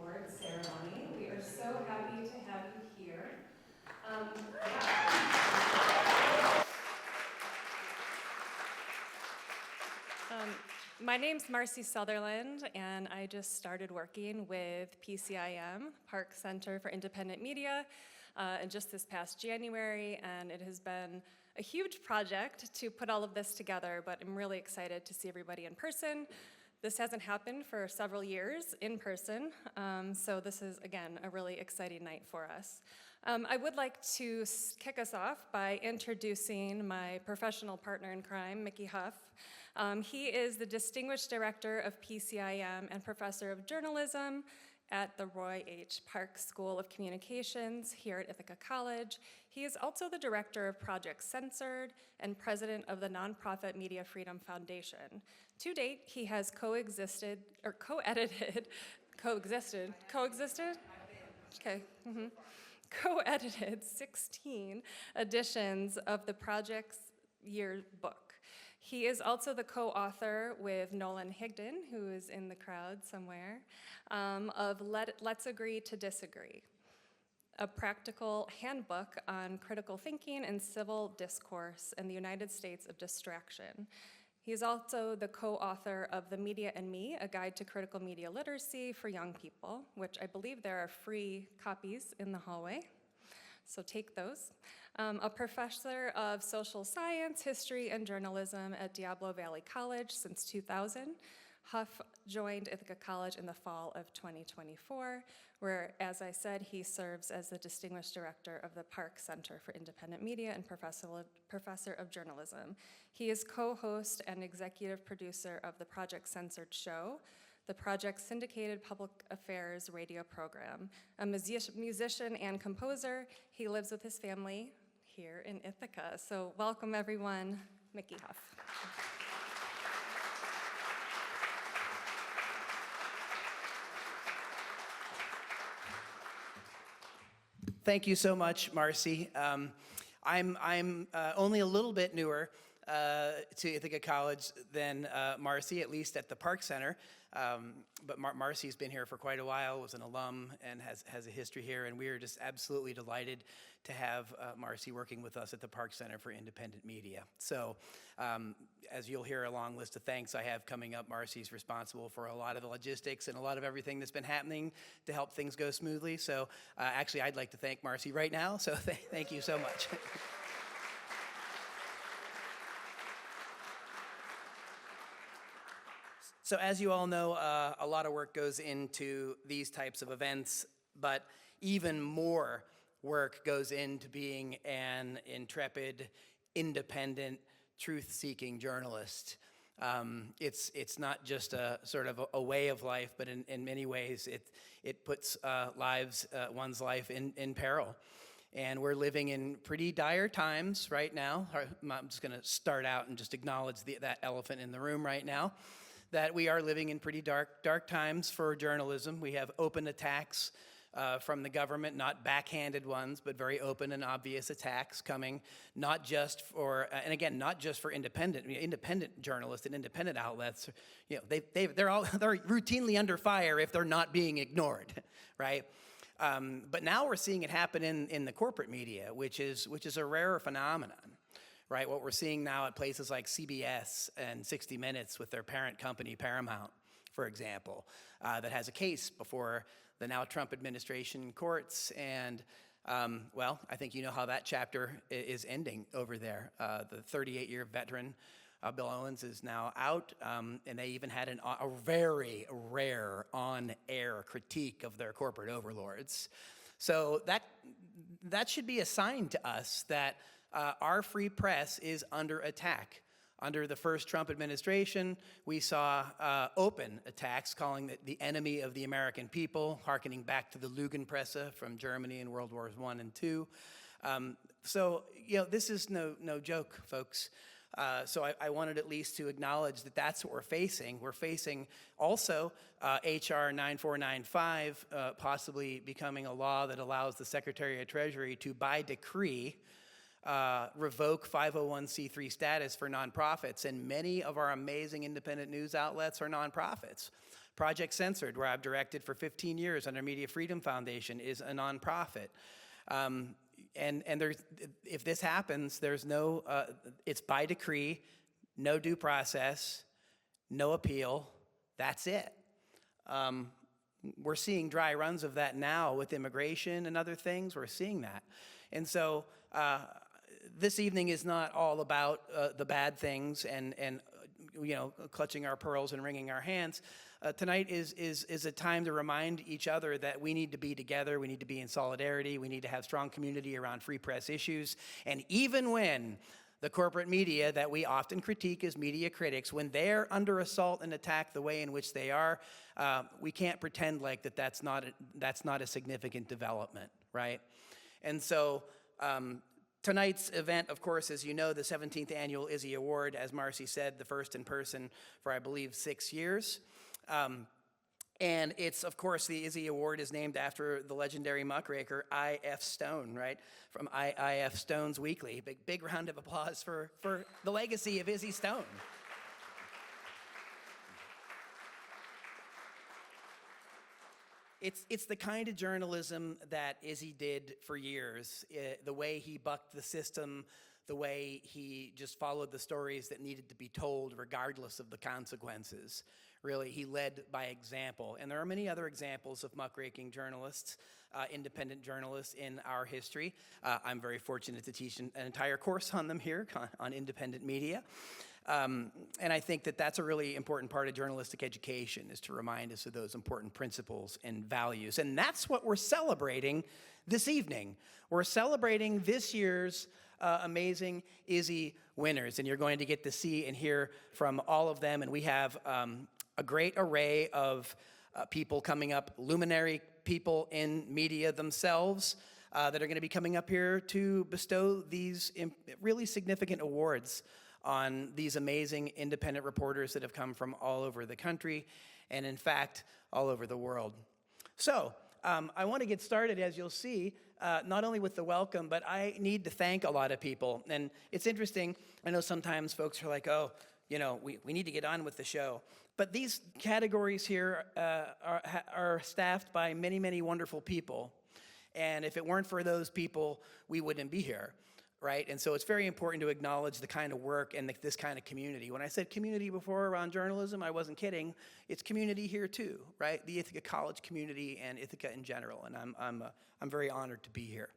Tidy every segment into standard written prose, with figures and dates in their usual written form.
Award ceremony. We are so happy to have you here. My name's Marcy Sutherland, and I just started working with PCIM, Park Center for Independent Media, and just this past January, and it has been a huge project to put all of this together, but I'm really excited to see everybody in person. This hasn't happened for several years in person, so this is, again, a really exciting night for us. I would like to kick us off by introducing my professional partner in crime, Mickey Huff. He is the Distinguished Director of PCIM and Professor of Journalism at the Roy H. Park School of Communications here at Ithaca College. He is also the Director of Project Censored and President of the nonprofit Media Freedom Foundation. To date, he has co-edited 16 editions of the project's yearbook. He is also the co-author with Nolan Higdon, who is in the crowd somewhere, of Let's Agree to Disagree, a practical handbook on critical thinking and civil discourse in the United States of Distraction. He is also the co-author of The Media and Me, a guide to critical media literacy for young people, which I believe there are free copies in the hallway, so take those. A professor of social science, history, and journalism at Diablo Valley College since 2000. Huff joined Ithaca College in the fall of 2024, where, as I said, he serves as the Distinguished Director of the Park Center for Independent Media and Professor of Journalism. He is co-host and executive producer of the Project Censored show, the project's syndicated public affairs radio program. A musician and composer, he lives with his family here in Ithaca. So welcome everyone, Mickey Huff. Thank you so much, Marcy. I'm only a little bit newer to Ithaca College than Marcy, at least at the Park Center. But Marcy's been here for quite a while, was an alum, and has a history here, and we are just absolutely delighted to have Marcy working with us at the Park Center for Independent Media. So, as you'll hear a long list of thanks I have coming up, Marcy's responsible for a lot of the logistics and a lot of everything that's been happening to help things go smoothly. So, actually, I'd like to thank Marcy right now, so thank you so much. So as you all know, a lot of work goes into these types of events, but even more work goes into being an intrepid, independent, truth-seeking journalist. It's not just a sort of a way of life, but in many ways it puts one's life in peril. And we're living in pretty dire times right now. I'm just gonna start out and just acknowledge that elephant in the room right now, that we are living in pretty dark times for journalism. We have open attacks from the government, not backhanded ones, but very open and obvious attacks coming, not just for, and again, not just for independent journalists and independent outlets. You know, they're routinely under fire if they're not being ignored, right? But now we're seeing it happen in the corporate media, which is a rare phenomenon. Right, what we're seeing now at places like CBS and 60 Minutes with their parent company, Paramount, for example, that has a case before the now Trump administration courts. And, well, I think you know how that chapter is ending over there. The 38-year veteran, Bill Owens, is now out, and they even had a very rare on-air critique of their corporate overlords. So that should be a sign to us that our free press is under attack. Under the first Trump administration, we saw open attacks calling it the enemy of the American people, hearkening back to the Lügenpresse from Germany in World Wars I and II. So, you know, this is no joke, folks. So I wanted at least to acknowledge that that's what we're facing. We're facing also HR 9495 possibly becoming a law that allows the Secretary of Treasury to, by decree, revoke 501c3 status for nonprofits, and many of our amazing independent news outlets are nonprofits. Project Censored, where I've directed for 15 years under Media Freedom Foundation, is a nonprofit. And there's, if this happens, there's no, it's by decree, no due process, no appeal, that's it. We're seeing dry runs of that now with immigration and other things. We're seeing that. And so this evening is not all about the bad things and you know, clutching our pearls and wringing our hands. Tonight is a time to remind each other that we need to be together, we need to be in solidarity, we need to have strong community around free press issues. And even when the corporate media that we often critique as media critics, when they're under assault and attack the way in which they are, we can't pretend like that's not a significant development, right? And so tonight's event, of course, as you know, the 17th Annual Izzy Award, as Marcy said, the first in person for, I believe, 6 years. And it's, of course, the Izzy Award is named after the legendary muckraker I.F. Stone, right? From I.F. Stone's Weekly. Big round of applause for the legacy of Izzy Stone. It's the kind of journalism that Izzy did for years, the way he bucked the system, the way he just followed the stories that needed to be told regardless of the consequences. Really, he led by example. And there are many other examples of muckraking journalists, independent journalists in our history. I'm very fortunate to teach an entire course on them here, on independent media. And I think that that's a really important part of journalistic education, is to remind us of those important principles and values. And that's what we're celebrating this evening. We're celebrating this year's amazing Izzy winners, and you're going to get to see and hear from all of them. And we have a great array of people coming up, luminary people in media themselves, that are going to be coming up here to bestow these really significant awards on these amazing independent reporters that have come from all over the country, and in fact, all over the world. So, I want to get started, as you'll see, not only with the welcome, but I need to thank a lot of people. And it's interesting, I know sometimes folks are like, oh, you know, we need to get on with the show. But these categories here are staffed by many, many wonderful people. And if it weren't for those people, we wouldn't be here, right? And so it's very important to acknowledge the kind of work and this kind of community. When I said community before around journalism, I wasn't kidding. It's community here too, right? The Ithaca College community and Ithaca in general. And I'm very honored to be here.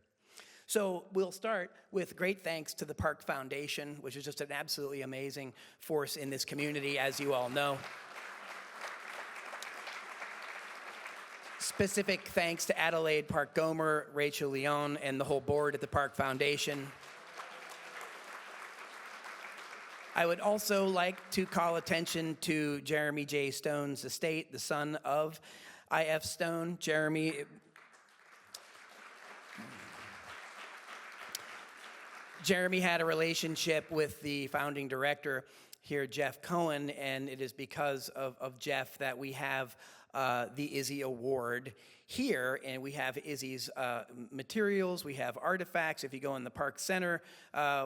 So we'll start with great thanks to the Park Foundation, which is just an absolutely amazing force in this community, as you all know. Specific thanks to Adelaide Park Gomer, Rachel Leon, and the whole board at the Park Foundation. I would also like to call attention to Jeremy J. Stone's estate, the son of I.F. Stone. Jeremy had a relationship with the founding director here, Jeff Cohen, and it is because of Jeff that we have the Izzy Award here, and we have Izzy's materials, we have artifacts. If you go in the Park Center,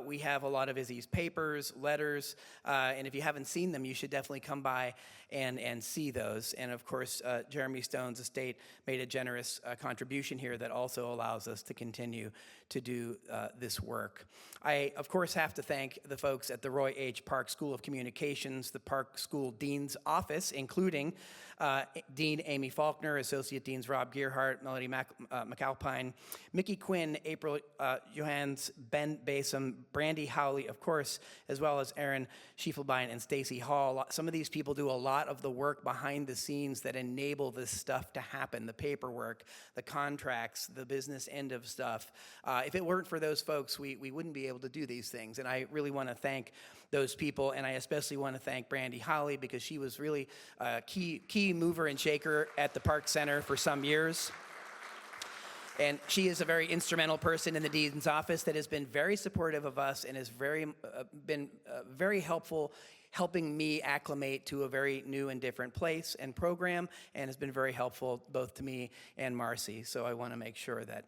we have a lot of Izzy's papers, letters, and if you haven't seen them, you should definitely come by and see those. And of course, Jeremy Stone's estate made a generous contribution here that also allows us to continue to do this work. I, of course, have to thank the folks at the Roy H. Park School of Communications, the Park School Dean's Office, including Dean Amy Faulkner, Associate Deans Rob Gearhart, Melody McAlpine, Mickey Quinn, April Johans, Ben Basom, Brandy Howley, of course, as well as Aaron Schiefelbein and Stacy Hall. Some of these people do a lot of the work behind the scenes that enable this stuff to happen, the paperwork, the contracts, the business end of stuff. If it weren't for those folks, we wouldn't be able to do these things, and I really want to thank those people, and I especially want to thank Brandy Holly because she was really a key mover and shaker at the Park Center for some years. And she is a very instrumental person in the Dean's office that has been very supportive of us and has been very helpful helping me acclimate to a very new and different place and program, and has been very helpful both to me and Marcy. So I want to make sure that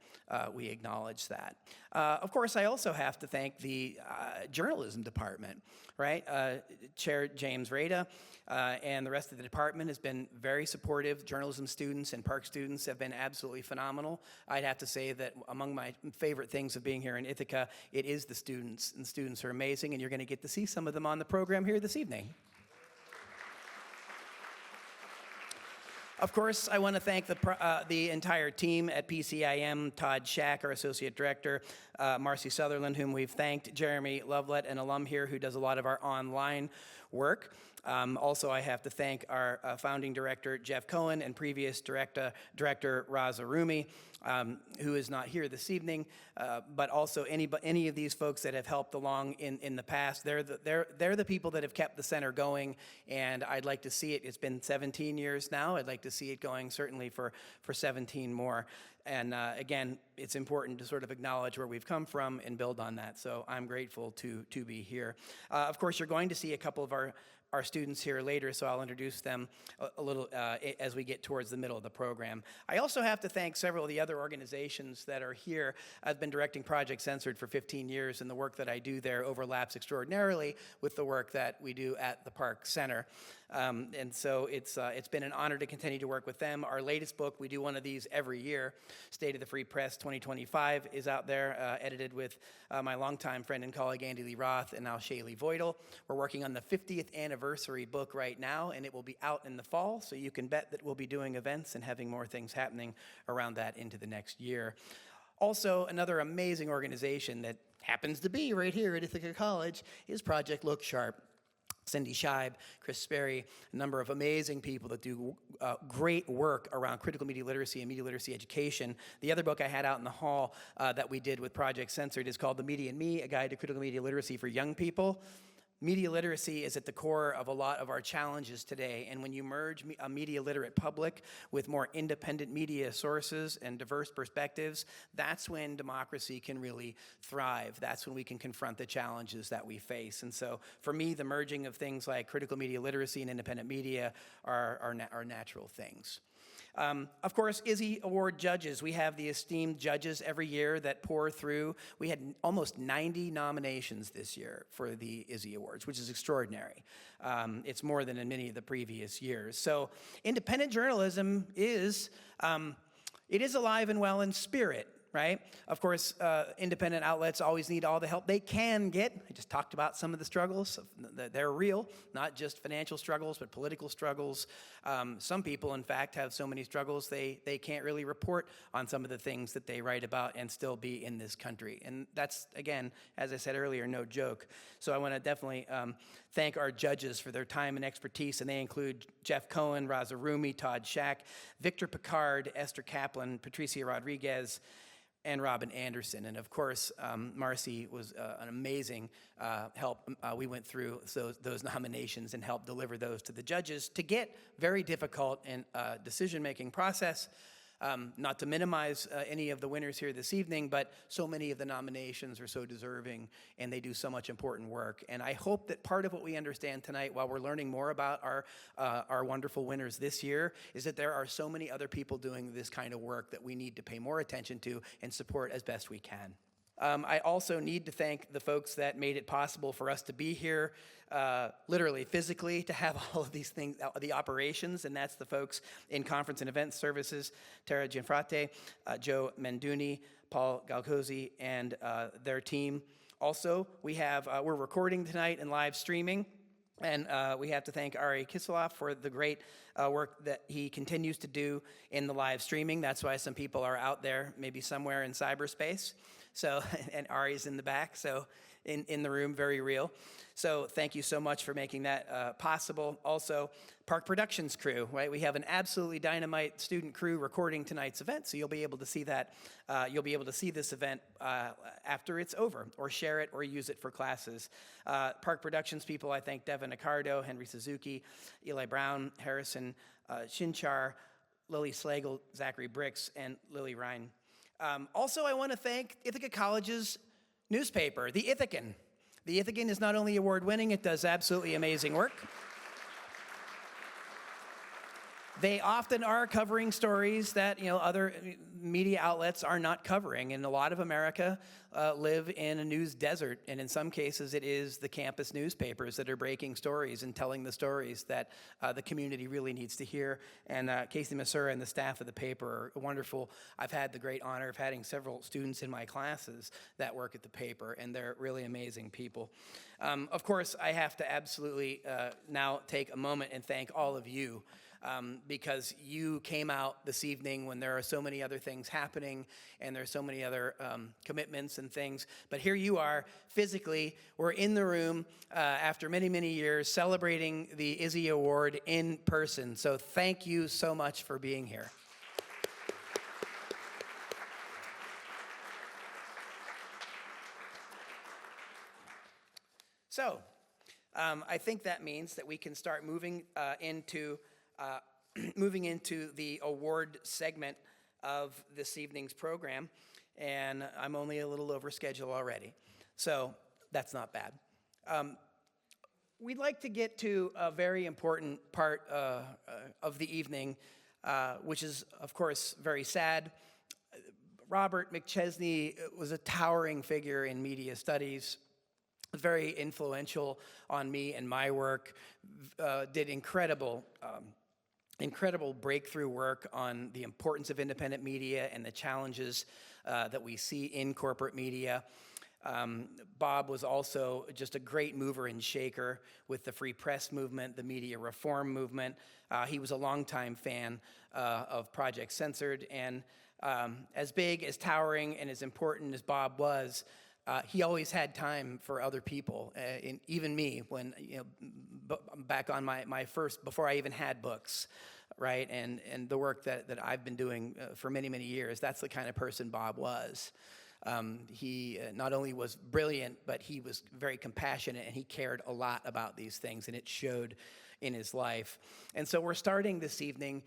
we acknowledge that. Of course, I also have to thank the journalism department, right? Chair James Rada and the rest of the department has been very supportive. Journalism students and Park students have been absolutely phenomenal. I'd have to say that among my favorite things of being here in Ithaca, it is the students, and students are amazing, and you're going to get to see some of them on the program here this evening. Of course, I want to thank the entire team at PCIM, Todd Shack, our Associate Director, Marcy Sutherland, whom we've thanked, Jeremy Lovelet, an alum here who does a lot of our online work. Also, I have to thank our founding director, Jeff Cohen, and previous director Raza Rumi, who is not here this evening, but also any of these folks that have helped along in the past. They're the people that have kept the center going, and I'd like to see it. It's been 17 years now. I'd like to see it going certainly for 17 more. And again, it's important to sort of acknowledge where we've come from and build on that. So I'm grateful to be here. Of course, you're going to see a couple of our students here later, so I'll introduce them a little as we get towards the middle of the program. I also have to thank several of the other organizations that are here. I've been directing Project Censored for 15 years, and the work that I do there overlaps extraordinarily with the work that we do at the Park Center. And so it's been an honor to continue to work with them. Our latest book, we do one of these every year, State of the Free Press 2025, is out there, edited with my longtime friend and colleague Andy Lee Roth and now Shaylee Voidal. We're working on the 50th anniversary book right now, and it will be out in the fall, so you can bet that we'll be doing events and having more things happening around that into the next year. Also, another amazing organization that happens to be right here at Ithaca College is Project Look Sharp. Cindy Scheib, Chris Sperry, a number of amazing people that do great work around critical media literacy and media literacy education. The other book I had out in the hall that we did with Project Censored is called The Media and Me, A Guide to Critical Media Literacy for Young People. Media literacy is at the core of a lot of our challenges today, and when you merge a media literate public with more independent media sources and diverse perspectives, that's when democracy can really thrive. That's when we can confront the challenges that we face. And so for me, the merging of things like critical media literacy and independent media are natural things. Of course, Izzy Award judges. We have the esteemed judges every year that pour through. We had almost 90 nominations this year for the Izzy Awards, which is extraordinary. It's more than in many of the previous years. So independent journalism is, it is alive and well in spirit, right? Of course, independent outlets always need all the help they can get. I just talked about some of the struggles. They're real, not just financial struggles, but political struggles. Some people, in fact, have so many struggles they can't really report on some of the things that they write about and still be in this country. And that's, again, as I said earlier, no joke. So I want to definitely thank our judges for their time and expertise, and they include Jeff Cohen, Raza Rumi, Todd Shack, Victor Picard, Esther Kaplan, Patricia Rodriguez, and Robin Anderson. And of course, Marcy was an amazing help. We went through those nominations and helped deliver those to the judges to get very difficult and decision-making process. Not to minimize any of the winners here this evening, but so many of the nominations are so deserving, and they do so much important work. And I hope that part of what we understand tonight, while we're learning more about our wonderful winners this year, is that there are so many other people doing this kind of work that we need to pay more attention to and support as best we can. I also need to thank the folks that made it possible for us to be here, literally, physically, to have all of these things, the operations, and that's the folks in conference and event services, Tara Gianfrate, Joe Menduni, Paul Galcosi, and their team. Also, we're recording tonight and live streaming, and we have to thank Ari Kiselov for the great work that he continues to do in the live streaming. That's why some people are out there, maybe somewhere in cyberspace. So, and Ari's in the back, so in the room, very real. So thank you so much for making that possible. Also, Park Productions crew, right? We have an absolutely dynamite student crew recording tonight's event, so you'll be able to see that. You'll be able to see this event after it's over, or share it, or use it for classes. Park Productions people, I thank Devin Accardo, Henry Suzuki, Eli Brown, Harrison Shinchar, Lily Slagle, Zachary Bricks, and Lily Ryan. Also, I want to thank Ithaca College's newspaper, the Ithacan. The Ithacan is not only award-winning, it does absolutely amazing work. They often are covering stories that other media outlets are not covering, and a lot of America live in a news desert, and in some cases it is the campus newspapers that are breaking stories and telling the stories that the community really needs to hear. And Casey Masura and the staff of the paper are wonderful. I've had the great honor of having several students in my classes that work at the paper, and they're really amazing people. Of course, I have to absolutely now take a moment and thank all of you. Because you came out this evening when there are so many other things happening and there's so many other commitments and things. But here you are, physically, we're in the room after many, many years celebrating the Izzy Award in person. So thank you so much for being here. So I think that means that we can start moving into the award segment of this evening's program, and I'm only a little over schedule already, so that's not bad. We'd like to get to a very important part of the evening, which is, of course, very sad. Robert McChesney was a towering figure in media studies, very influential on me and my work, did incredible breakthrough work on the importance of independent media and the challenges that we see in corporate media. Bob was also just a great mover and shaker with the free press movement, the media reform movement. He was a longtime fan of Project Censored, and as big, as towering, and as important as Bob was, he always had time for other people, even me, when, back on my first, before I even had books, right? And the work that I've been doing for many, many years, that's the kind of person Bob was. He not only was brilliant, but he was very compassionate, and he cared a lot about these things, and it showed in his life. And so we're starting this evening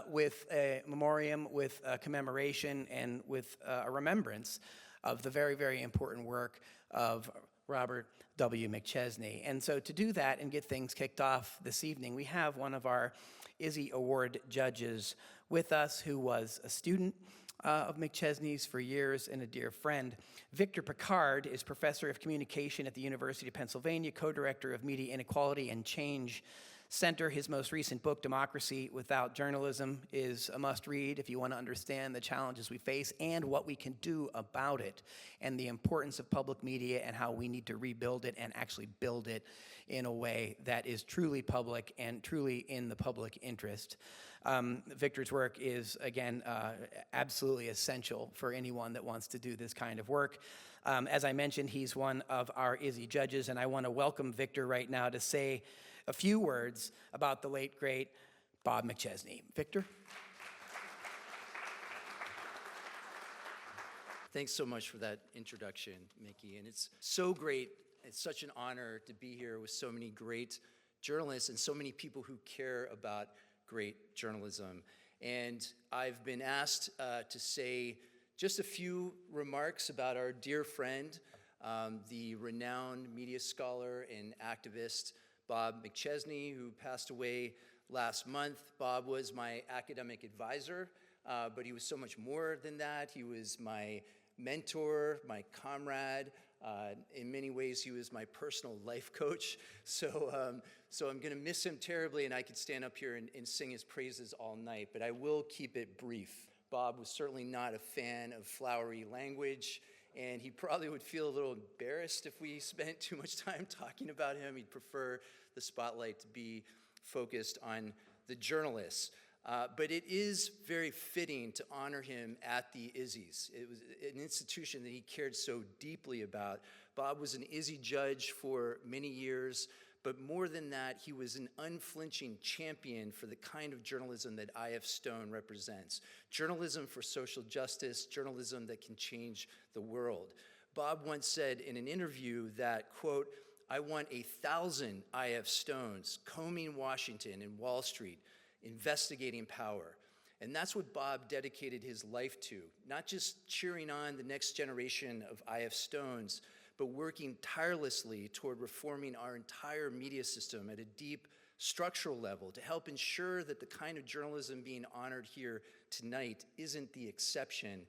with a memoriam, with a commemoration, and with a remembrance of the very, very important work of Robert W. McChesney. And so to do that and get things kicked off this evening, we have one of our Izzy Award judges with us who was a student of McChesney's for years and a dear friend. Victor Picard is professor of communication at the University of Pennsylvania, co-director of Media Inequality and Change Center. His most recent book, Democracy Without Journalism, is a must-read if you want to understand the challenges we face and what we can do about it, and the importance of public media and how we need to rebuild it and actually build it in a way that is truly public and truly in the public interest. Victor's work is, again, absolutely essential for anyone that wants to do this kind of work. As I mentioned, he's one of our Izzy judges, and I want to welcome Victor right now to say a few words about the late, great Bob McChesney. Victor? Thanks so much for that introduction, Mickey. And it's so great, it's such an honor to be here with so many great journalists and so many people who care about great journalism. And I've been asked to say just a few remarks about our dear friend, the renowned media scholar and activist, Bob McChesney, who passed away last month. Bob was my academic advisor, but he was so much more than that. He was my mentor, my comrade. In many ways, he was my personal life coach. So I'm going to miss him terribly, and I could stand up here and sing his praises all night, but I will keep it brief. Bob was certainly not a fan of flowery language, and he probably would feel a little embarrassed if we spent too much time talking about him. He'd prefer the spotlight to be focused on the journalists. But it is very fitting to honor him at the Izzy's. It was an institution that he cared so deeply about. Bob was an Izzy judge for many years, but more than that, he was an unflinching champion for the kind of journalism that I.F. Stone represents. Journalism for social justice, journalism that can change the world. Bob once said in an interview that, quote, "I want 1,000 I.F. Stones combing Washington and Wall Street, investigating power." And that's what Bob dedicated his life to, not just cheering on the next generation of I.F. Stones, but working tirelessly toward reforming our entire media system at a deep structural level to help ensure that the kind of journalism being honored here tonight isn't the exception,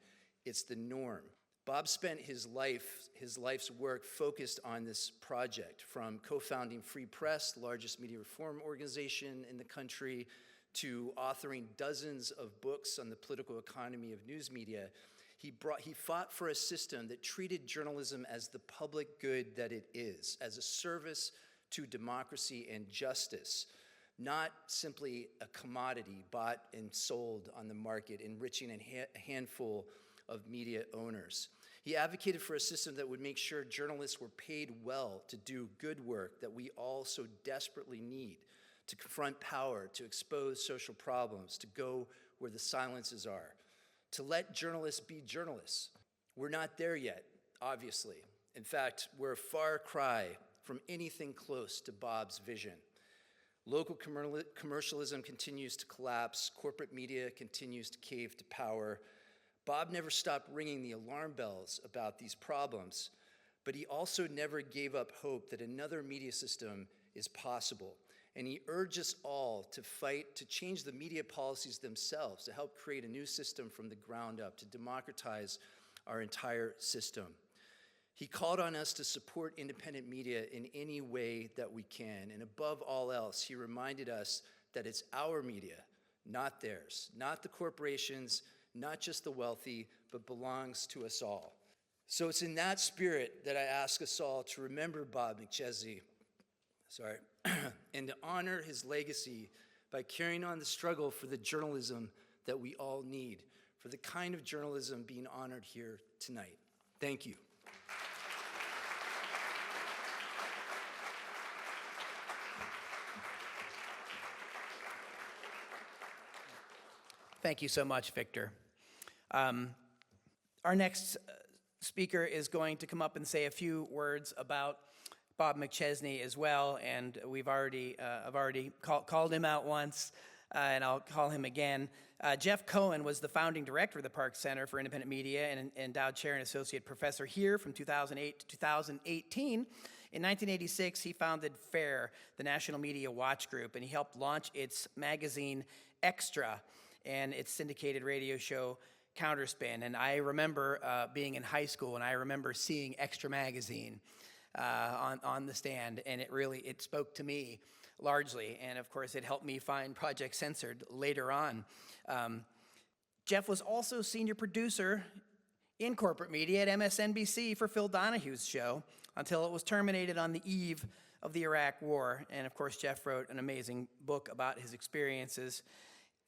it's the norm. Bob spent his life's work focused on this project, from co-founding Free Press, the largest media reform organization in the country, to authoring dozens of books on the political economy of news media. He fought for a system that treated journalism as the public good that it is, as a service to democracy and justice, not simply a commodity bought and sold on the market, enriching a handful of media owners. He advocated for a system that would make sure journalists were paid well to do good work that we all so desperately need, to confront power, to expose social problems, to go where the silences are, to let journalists be journalists. We're not there yet, obviously. In fact, we're a far cry from anything close to Bob's vision. Local commercialism continues to collapse. Corporate media continues to cave to power. Bob never stopped ringing the alarm bells about these problems, but he also never gave up hope that another media system is possible. And he urged us all to fight to change the media policies themselves, to help create a new system from the ground up, to democratize our entire system. He called on us to support independent media in any way that we can. And above all else, he reminded us that it's our media, not theirs, not the corporations, not just the wealthy, but belongs to us all. So it's in that spirit that I ask us all to remember Bob McChesney, and to honor his legacy by carrying on the struggle for the journalism that we all need, for the kind of journalism being honored here tonight. Thank you. Thank you so much, Victor. Our next speaker is going to come up and say a few words about Bob McChesney as well, and I've already called him out once, and I'll call him again. Jeff Cohen was the founding director of the Park Center for Independent Media and endowed chair and associate professor here from 2008 to 2018. In 1986, he founded FAIR, the National Media Watch Group, and he helped launch its magazine Extra and its syndicated radio show Counterspin. And I remember being in high school, and I remember seeing Extra magazine on the stand, and it spoke to me largely, and of course it helped me find Project Censored later on. Jeff was also senior producer in corporate media at MSNBC for Phil Donahue's show until it was terminated on the eve of the Iraq War. And of course Jeff wrote an amazing book about his experiences,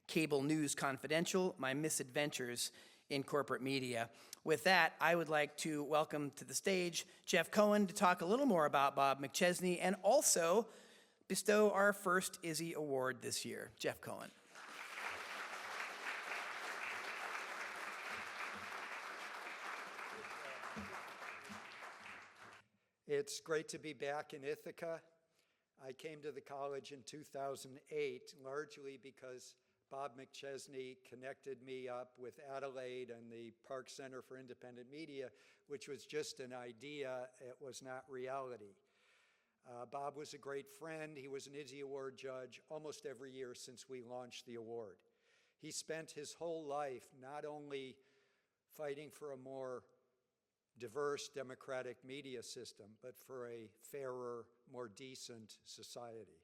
Cable News Confidential: My Misadventures in Corporate Media. With that, I would like to welcome to the stage Jeff Cohen to talk a little more about Bob McChesney and also bestow our first Izzy Award this year. Jeff Cohen. It's great to be back in Ithaca. I came to the college in 2008 largely because Bob McChesney connected me up with Adelaide and the Park Center for Independent Media, which was just an idea. It was not reality. Bob was a great friend. He was an Izzy Award judge almost every year since we launched the award. He spent his whole life not only fighting for a more diverse democratic media system, but for a fairer, more decent society.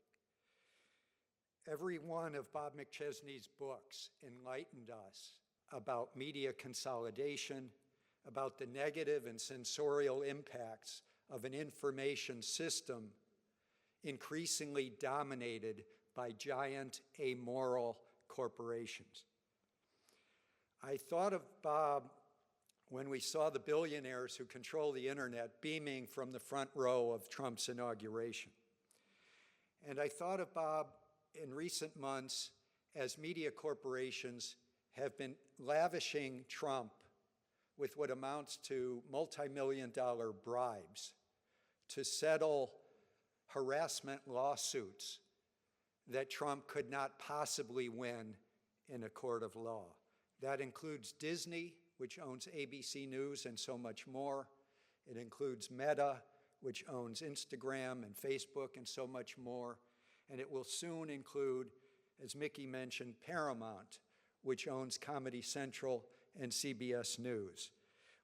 Every one of Bob McChesney's books enlightened us about media consolidation, about the negative and sensorial impacts of an information system increasingly dominated by giant amoral corporations. I thought of Bob when we saw the billionaires who control the internet beaming from the front row of Trump's inauguration. And I thought of Bob in recent months as media corporations have been lavishing Trump with what amounts to multi-million-dollar bribes to settle harassment lawsuits that Trump could not possibly win in a court of law. That includes Disney, which owns ABC News and so much more. It includes Meta, which owns Instagram and Facebook and so much more. And it will soon include, as Mickey mentioned, Paramount, which owns Comedy Central and CBS News.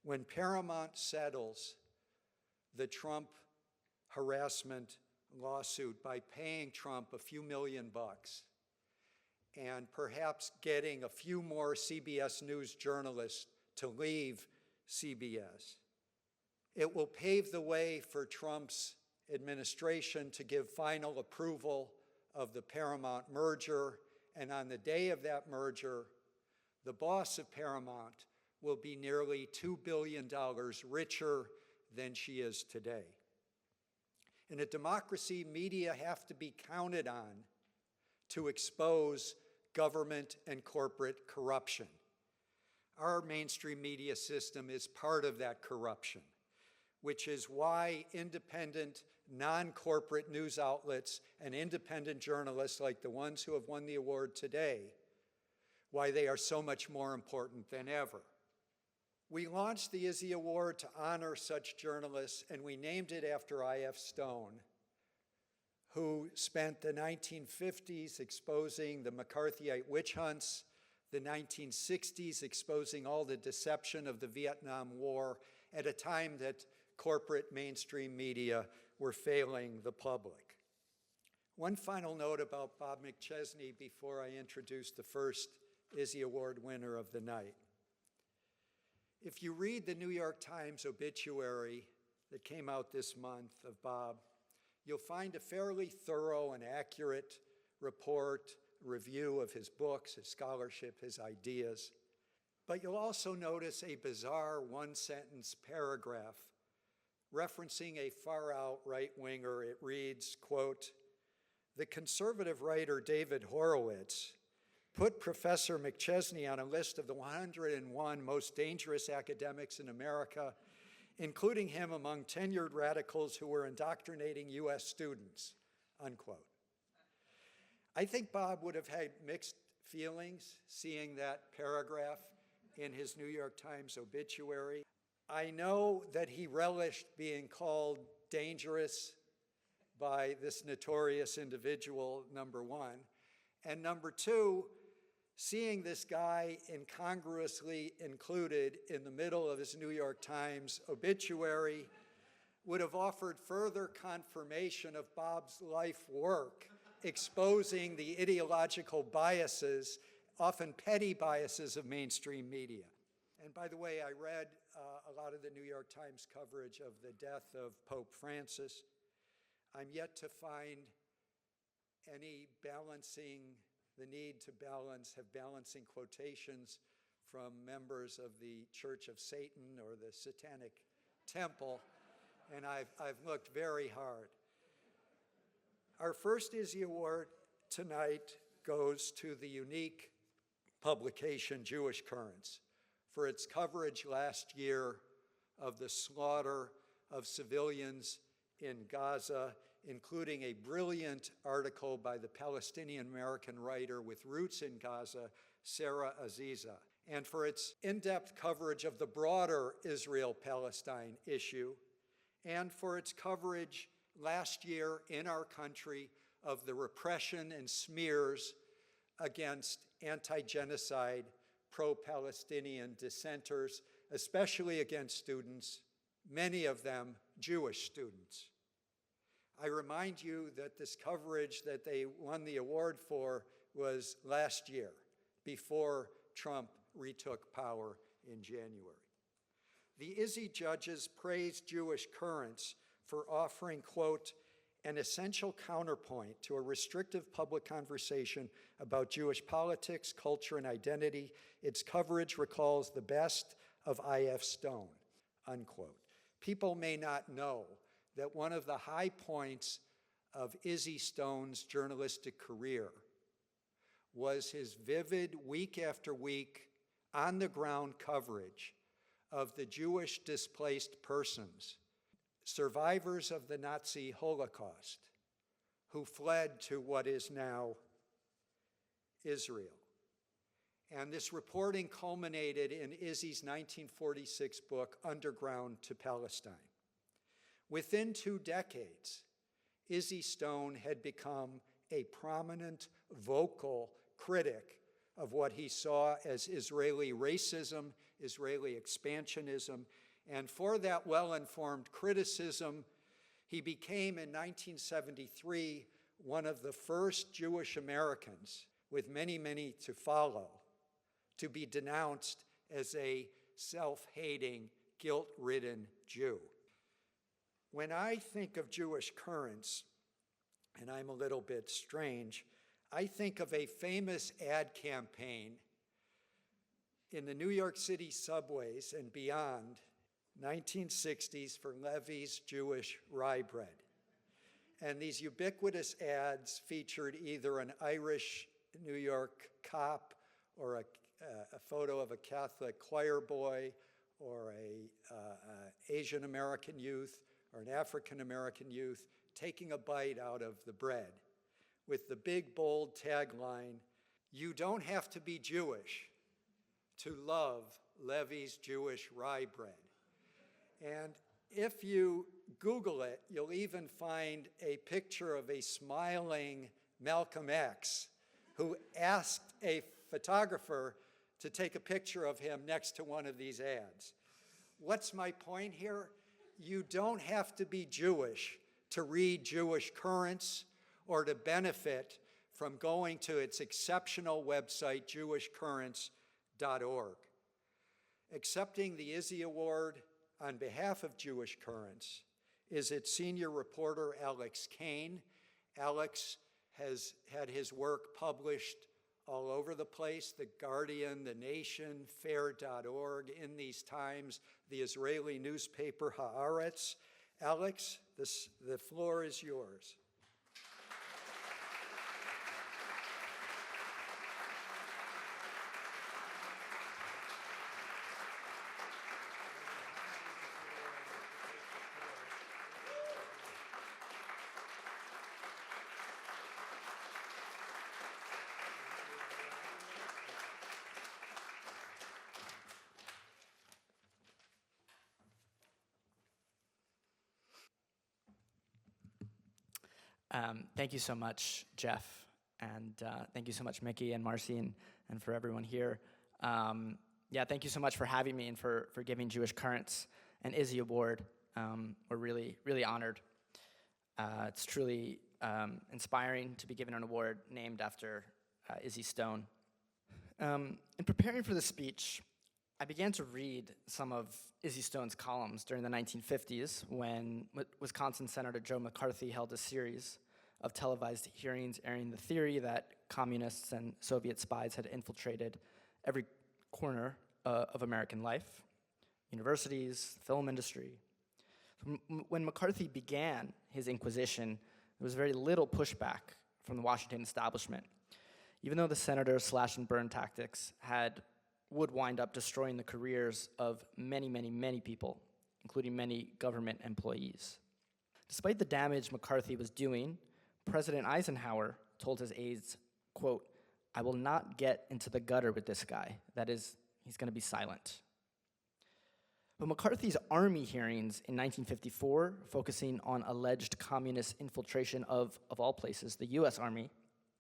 When Paramount settles the Trump harassment lawsuit by paying Trump a few $1,000,000 and perhaps getting a few more CBS News journalists to leave CBS, it will pave the way for Trump's administration to give final approval of the Paramount merger, and on the day of that merger, the boss of Paramount will be nearly $2 billion richer than she is today. In a democracy, media have to be counted on to expose government and corporate corruption. Our mainstream media system is part of that corruption, which is why independent, non-corporate news outlets and independent journalists like the ones who have won the award today, why they are so much more important than ever. We launched the Izzy Award to honor such journalists, and we named it after I.F. Stone, who spent the 1950s exposing the McCarthyite witch hunts, the 1960s exposing all the deception of the Vietnam War at a time that corporate mainstream media were failing the public. One final note about Bob McChesney before I introduce the first Izzy Award winner of the night. If you read the New York Times obituary that came out this month of Bob, you'll find a fairly thorough and accurate review of his books, his scholarship, his ideas. But you'll also notice a bizarre one-sentence paragraph referencing a far-out right-winger. It reads, quote, "The conservative writer David Horowitz put Professor McChesney on a list of the 101 most dangerous academics in America, including him among tenured radicals who were indoctrinating US students," unquote. I think Bob would have had mixed feelings seeing that paragraph in his New York Times obituary. I know that he relished being called dangerous by this notorious individual, number one. And number two, seeing this guy incongruously included in the middle of his New York Times obituary would have offered further confirmation of Bob's life work, exposing the ideological biases, often petty biases of mainstream media. And by the way, I read a lot of the New York Times coverage of the death of Pope Francis. I'm yet to find any the need to have balancing quotations from members of the Church of Satan or the Satanic Temple, and I've looked very hard. Our first Izzy Award tonight goes to the unique publication Jewish Currents for its coverage last year of the slaughter of civilians in Gaza, including a brilliant article by the Palestinian-American writer with roots in Gaza, Sarah Aziza, and for its in-depth coverage of the broader Israel-Palestine issue, and for its coverage last year in our country of the repression and smears against anti-genocide, pro-Palestinian dissenters, especially against students, many of them Jewish students. I remind you that this coverage that they won the award for was last year, before Trump retook power in January. The Izzy judges praised Jewish Currents for offering, quote, "an essential counterpoint to a restrictive public conversation about Jewish politics, culture, and identity. Its coverage recalls the best of I.F. Stone," unquote. People may not know that one of the high points of Izzy Stone's journalistic career was his vivid, week after week, on-the-ground coverage of the Jewish displaced persons, survivors of the Nazi Holocaust, who fled to what is now Israel. And this reporting culminated in Izzy's 1946 book, Underground to Palestine. Within 2 decades, Izzy Stone had become a prominent, vocal critic of what he saw as Israeli racism, Israeli expansionism, and for that well-informed criticism, he became in 1973 one of the first Jewish Americans, with many, many to follow, to be denounced as a self-hating, guilt-ridden Jew. When I think of Jewish currents, and I'm a little bit strange, I think of a famous ad campaign in the New York City subways and beyond, 1960s, for Levy's Jewish rye bread. And these ubiquitous ads featured either an Irish New York cop or a photo of a Catholic choir boy or a Asian American youth or an African American youth taking a bite out of the bread with the big, bold tagline, "You don't have to be Jewish to love Levy's Jewish rye bread." And if you Google it, you'll even find a picture of a smiling Malcolm X who asked a photographer to take a picture of him next to one of these ads. What's my point here? You don't have to be Jewish to read Jewish currents or to benefit from going to its exceptional website, jewishcurrents.org. Accepting the Izzy Award on behalf of Jewish Currents is its senior reporter, Alex Kane. Alex has had his work published all over the place, The Guardian, The Nation, Fair.org, In These Times, the Israeli newspaper Haaretz. Alex, the floor is yours. Thank you so much, Jeff, and thank you so much, Mickey and Marcy, and for everyone here. Thank you so much for having me and for giving Jewish Currents an Izzy Award. We're really, really honored. It's truly inspiring to be given an award named after Izzy Stone. In preparing for the speech, I began to read some of Izzy Stone's columns during the 1950s when Wisconsin Senator Joe McCarthy held a series of televised hearings airing the theory that communists and Soviet spies had infiltrated every corner of American life, universities, film industry. When McCarthy began his inquisition, there was very little pushback from the Washington establishment, even though the senator's slash and burn tactics would wind up destroying the careers of many, many, many people, including many government employees. Despite the damage McCarthy was doing, President Eisenhower told his aides, quote, "I will not get into the gutter with this guy. That is, he's going to be silent." But McCarthy's army hearings in 1954, focusing on alleged communist infiltration of all places, the U.S. Army,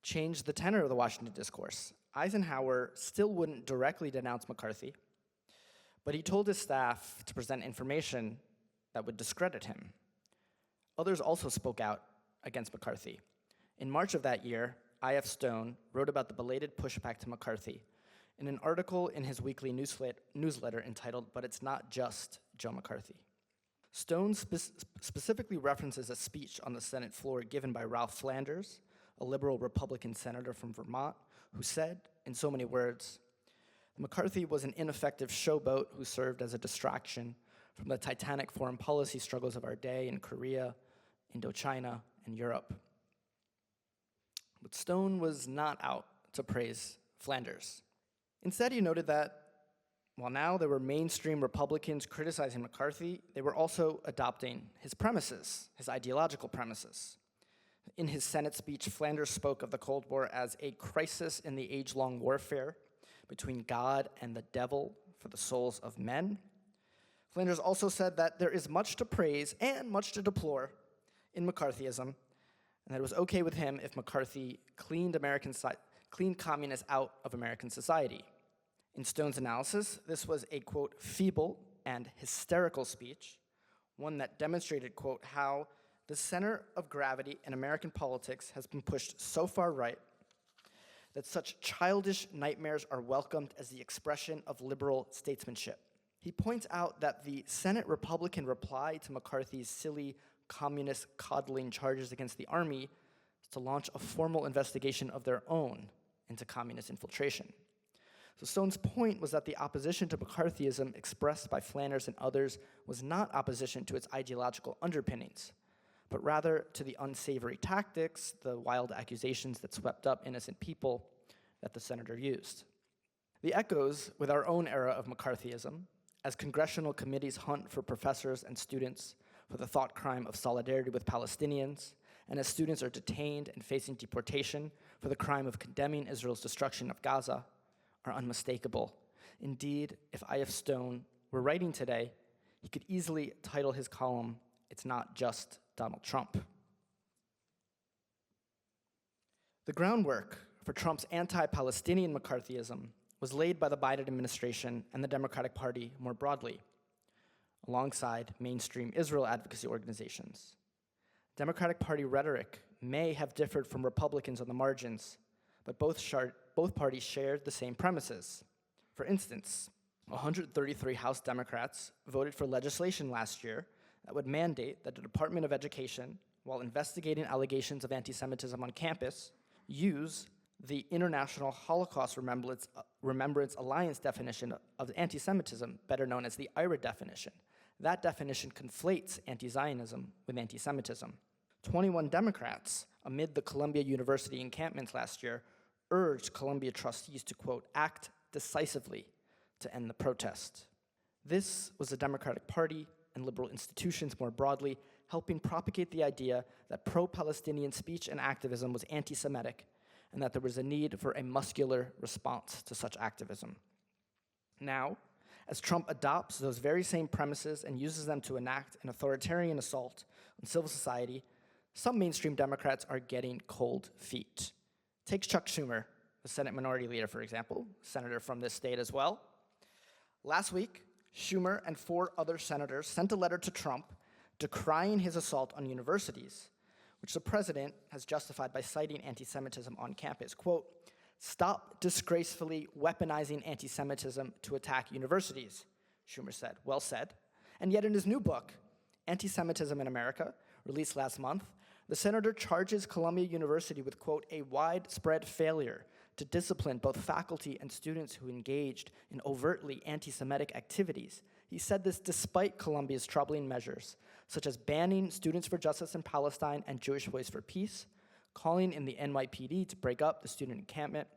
changed the tenor of the Washington discourse. Eisenhower still wouldn't directly denounce McCarthy, but he told his staff to present information that would discredit him. Others also spoke out against McCarthy. In March of that year, I.F. Stone wrote about the belated pushback to McCarthy in an article in his weekly newsletter entitled, "But It's Not Just Joe McCarthy." Stone specifically references a speech on the Senate floor given by Ralph Flanders, a liberal Republican senator from Vermont, who said, in so many words, McCarthy was an ineffective showboat who served as a distraction from the titanic foreign policy struggles of our day in Korea, Indochina, and Europe. But Stone was not out to praise Flanders. Instead, he noted that while now there were mainstream Republicans criticizing McCarthy, they were also adopting his premises, his ideological premises. In his Senate speech, Flanders spoke of the Cold War as a crisis in the age-long warfare between God and the devil for the souls of men. Flanders also said that there is much to praise and much to deplore in McCarthyism, and that it was okay with him if McCarthy cleaned communists out of American society. In Stone's analysis, this was a, quote, feeble and hysterical speech, one that demonstrated, quote, how the center of gravity in American politics has been pushed so far right that such childish nightmares are welcomed as the expression of liberal statesmanship. He points out that the Senate Republican reply to McCarthy's silly communist coddling charges against the army is to launch a formal investigation of their own into communist infiltration. So Stone's point was that the opposition to McCarthyism expressed by Flanders and others was not opposition to its ideological underpinnings, but rather to the unsavory tactics, the wild accusations that swept up innocent people that the senator used. The echoes with our own era of McCarthyism, as congressional committees hunt for professors and students for the thought crime of solidarity with Palestinians, and as students are detained and facing deportation for the crime of condemning Israel's destruction of Gaza, are unmistakable. Indeed, if I.F. Stone were writing today, he could easily title his column, "It's Not Just Donald Trump." The groundwork for Trump's anti-Palestinian McCarthyism was laid by the Biden administration and the Democratic Party more broadly, alongside mainstream Israel advocacy organizations. Democratic Party rhetoric may have differed from Republicans on the margins, but both parties shared the same premises. For instance, 133 House Democrats voted for legislation last year that would mandate that the Department of Education, while investigating allegations of anti-Semitism on campus, use the International Holocaust Remembrance Alliance definition of anti-Semitism, better known as the IRA definition. That definition conflates anti-Zionism with anti-Semitism. 21 Democrats, amid the Columbia University encampments last year, urged Columbia trustees to, quote, act decisively to end the protest. This was the Democratic Party and liberal institutions more broadly helping propagate the idea that pro-Palestinian speech and activism was anti-Semitic and that there was a need for a muscular response to such activism. Now, as Trump adopts those very same premises and uses them to enact an authoritarian assault on civil society, some mainstream Democrats are getting cold feet. Take Chuck Schumer, the Senate Minority Leader, for example, senator from this state as well. Last week, Schumer and 4 other senators sent a letter to Trump decrying his assault on universities, which the president has justified by citing anti-Semitism on campus. Quote, "Stop disgracefully weaponizing anti-Semitism to attack universities," Schumer said. Well said. And yet in his new book, Anti-Semitism in America, released last month, the senator charges Columbia University with, quote, "a widespread failure to discipline both faculty and students who engaged in overtly anti-Semitic activities." He said this despite Columbia's troubling measures, such as banning Students for Justice in Palestine and Jewish Voice for Peace, calling in the NYPD to break up the student encampment,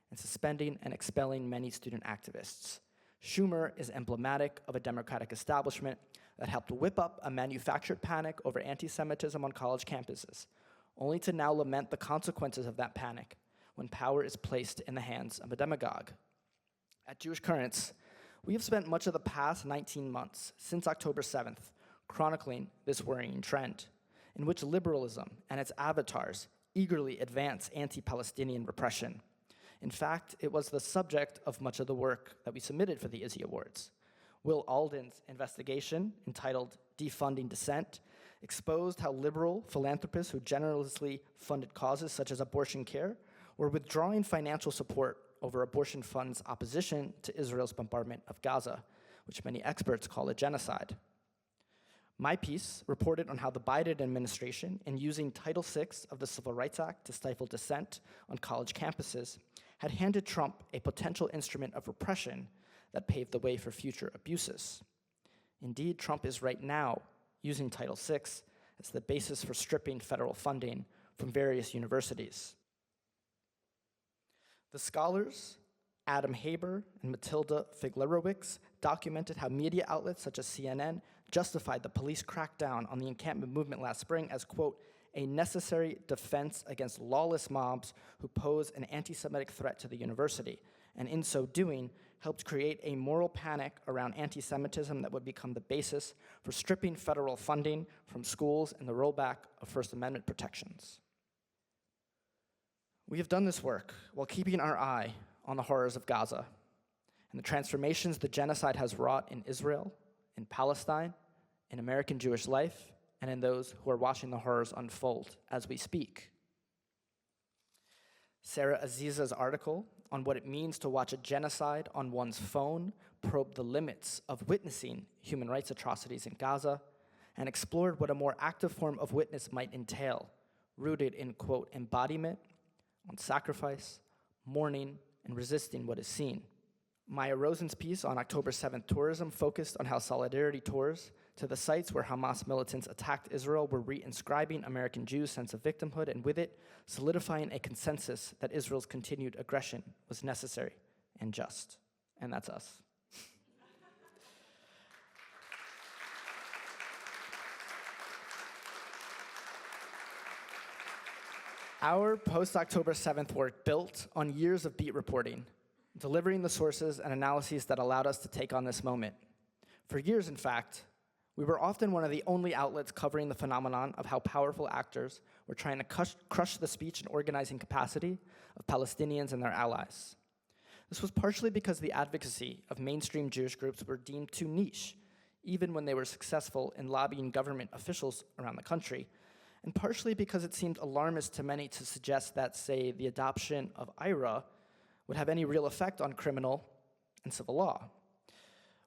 and suspending and expelling many student activists. Schumer is emblematic of a Democratic establishment that helped whip up a manufactured panic over anti-Semitism on college campuses, only to now lament the consequences of that panic when power is placed in the hands of a demagogue. At Jewish Currents, we have spent much of the past 19 months, since October 7th, chronicling this worrying trend, in which liberalism and its avatars eagerly advance anti-Palestinian repression. In fact, it was the subject of much of the work that we submitted for the Izzy Awards. Will Alden's investigation, entitled Defunding Dissent, exposed how liberal philanthropists who generously funded causes such as abortion care were withdrawing financial support over abortion funds' opposition to Israel's bombardment of Gaza, which many experts call a genocide. My piece reported on how the Biden administration, in using Title VI of the Civil Rights Act to stifle dissent on college campuses, had handed Trump a potential instrument of repression that paved the way for future abuses. Indeed, Trump is right now using Title VI as the basis for stripping federal funding from various universities. The scholars, Adam Haber and Matilda Figlerowicz, documented how media outlets such as CNN justified the police crackdown on the encampment movement last spring as, quote, a necessary defense against lawless mobs who pose an anti-Semitic threat to the university, and in so doing, helped create a moral panic around anti-Semitism that would become the basis for stripping federal funding from schools and the rollback of First Amendment protections. We have done this work while keeping our eye on the horrors of Gaza and the transformations the genocide has wrought in Israel, in Palestine, in American Jewish life, and in those who are watching the horrors unfold as we speak. Sarah Aziza's article on what it means to watch a genocide on one's phone probed the limits of witnessing human rights atrocities in Gaza and explored what a more active form of witness might entail, rooted in, quote, embodiment, on sacrifice, mourning, and resisting what is seen. Maya Rosen's piece on October 7th tourism focused on how solidarity tours to the sites where Hamas militants attacked Israel were reinscribing American Jews' sense of victimhood, and with it, solidifying a consensus that Israel's continued aggression was necessary and just. And that's us. Our post-October 7th work built on years of beat reporting, delivering the sources and analyses that allowed us to take on this moment. For years, in fact, we were often one of the only outlets covering the phenomenon of how powerful actors were trying to crush the speech and organizing capacity of Palestinians and their allies. This was partially because the advocacy of mainstream Jewish groups were deemed too niche, even when they were successful in lobbying government officials around the country, and partially because it seemed alarmist to many to suggest that, say, the adoption of IRA would have any real effect on criminal and civil law.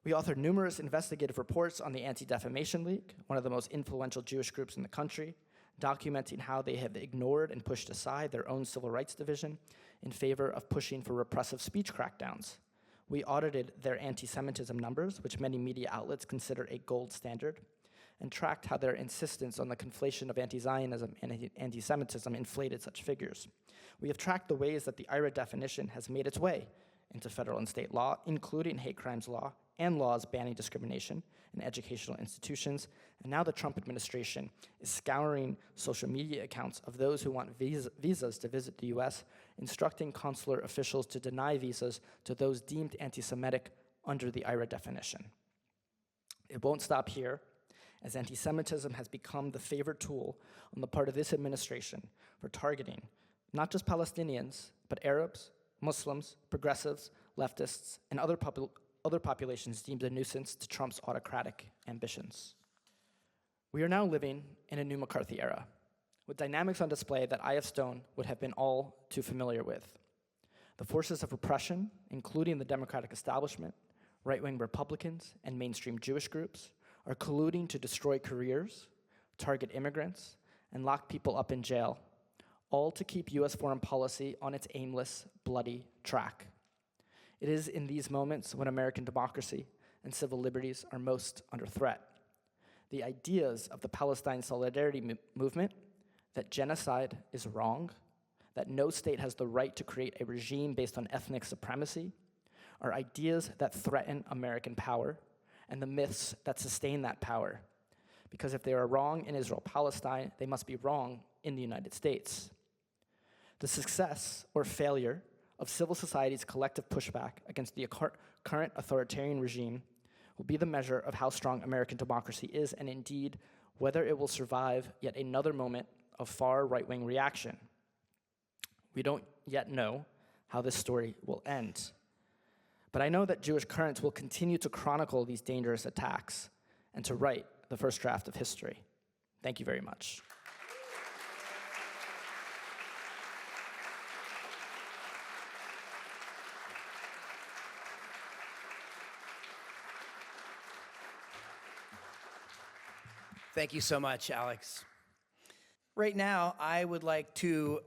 We authored numerous investigative reports on the Anti-Defamation League, one of the most influential Jewish groups in the country, documenting how they have ignored and pushed aside their own civil rights division in favor of pushing for repressive speech crackdowns. We audited their anti-Semitism numbers, which many media outlets consider a gold standard, and tracked how their insistence on the conflation of anti-Zionism and anti-Semitism inflated such figures. We have tracked the ways that the IRA definition has made its way into federal and state law, including hate crimes law and laws banning discrimination in educational institutions. And now the Trump administration is scouring social media accounts of those who want visas to visit the US, instructing consular officials to deny visas to those deemed anti-Semitic under the IRA definition. It won't stop here, as anti-Semitism has become the favored tool on the part of this administration for targeting not just Palestinians, but Arabs, Muslims, progressives, leftists, and other populations deemed a nuisance to Trump's autocratic ambitions. We are now living in a new McCarthy era, with dynamics on display that I.F. Stone would have been all too familiar with. The forces of repression, including the Democratic establishment, right-wing Republicans, and mainstream Jewish groups, are colluding to destroy careers, target immigrants, and lock people up in jail, all to keep U.S. foreign policy on its aimless, bloody track. It is in these moments when American democracy and civil liberties are most under threat. The ideas of the Palestine solidarity movement, that genocide is wrong, that no state has the right to create a regime based on ethnic supremacy, are ideas that threaten American power and the myths that sustain that power. Because if they are wrong in Israel-Palestine, they must be wrong in the United States. The success or failure of civil society's collective pushback against the current authoritarian regime will be the measure of how strong American democracy is, and indeed, whether it will survive yet another moment of far right-wing reaction. We don't yet know how this story will end. But I know that Jewish Currents will continue to chronicle these dangerous attacks and to write the first draft of history. Thank you very much. Thank you so much, Alex. Right now, I would like to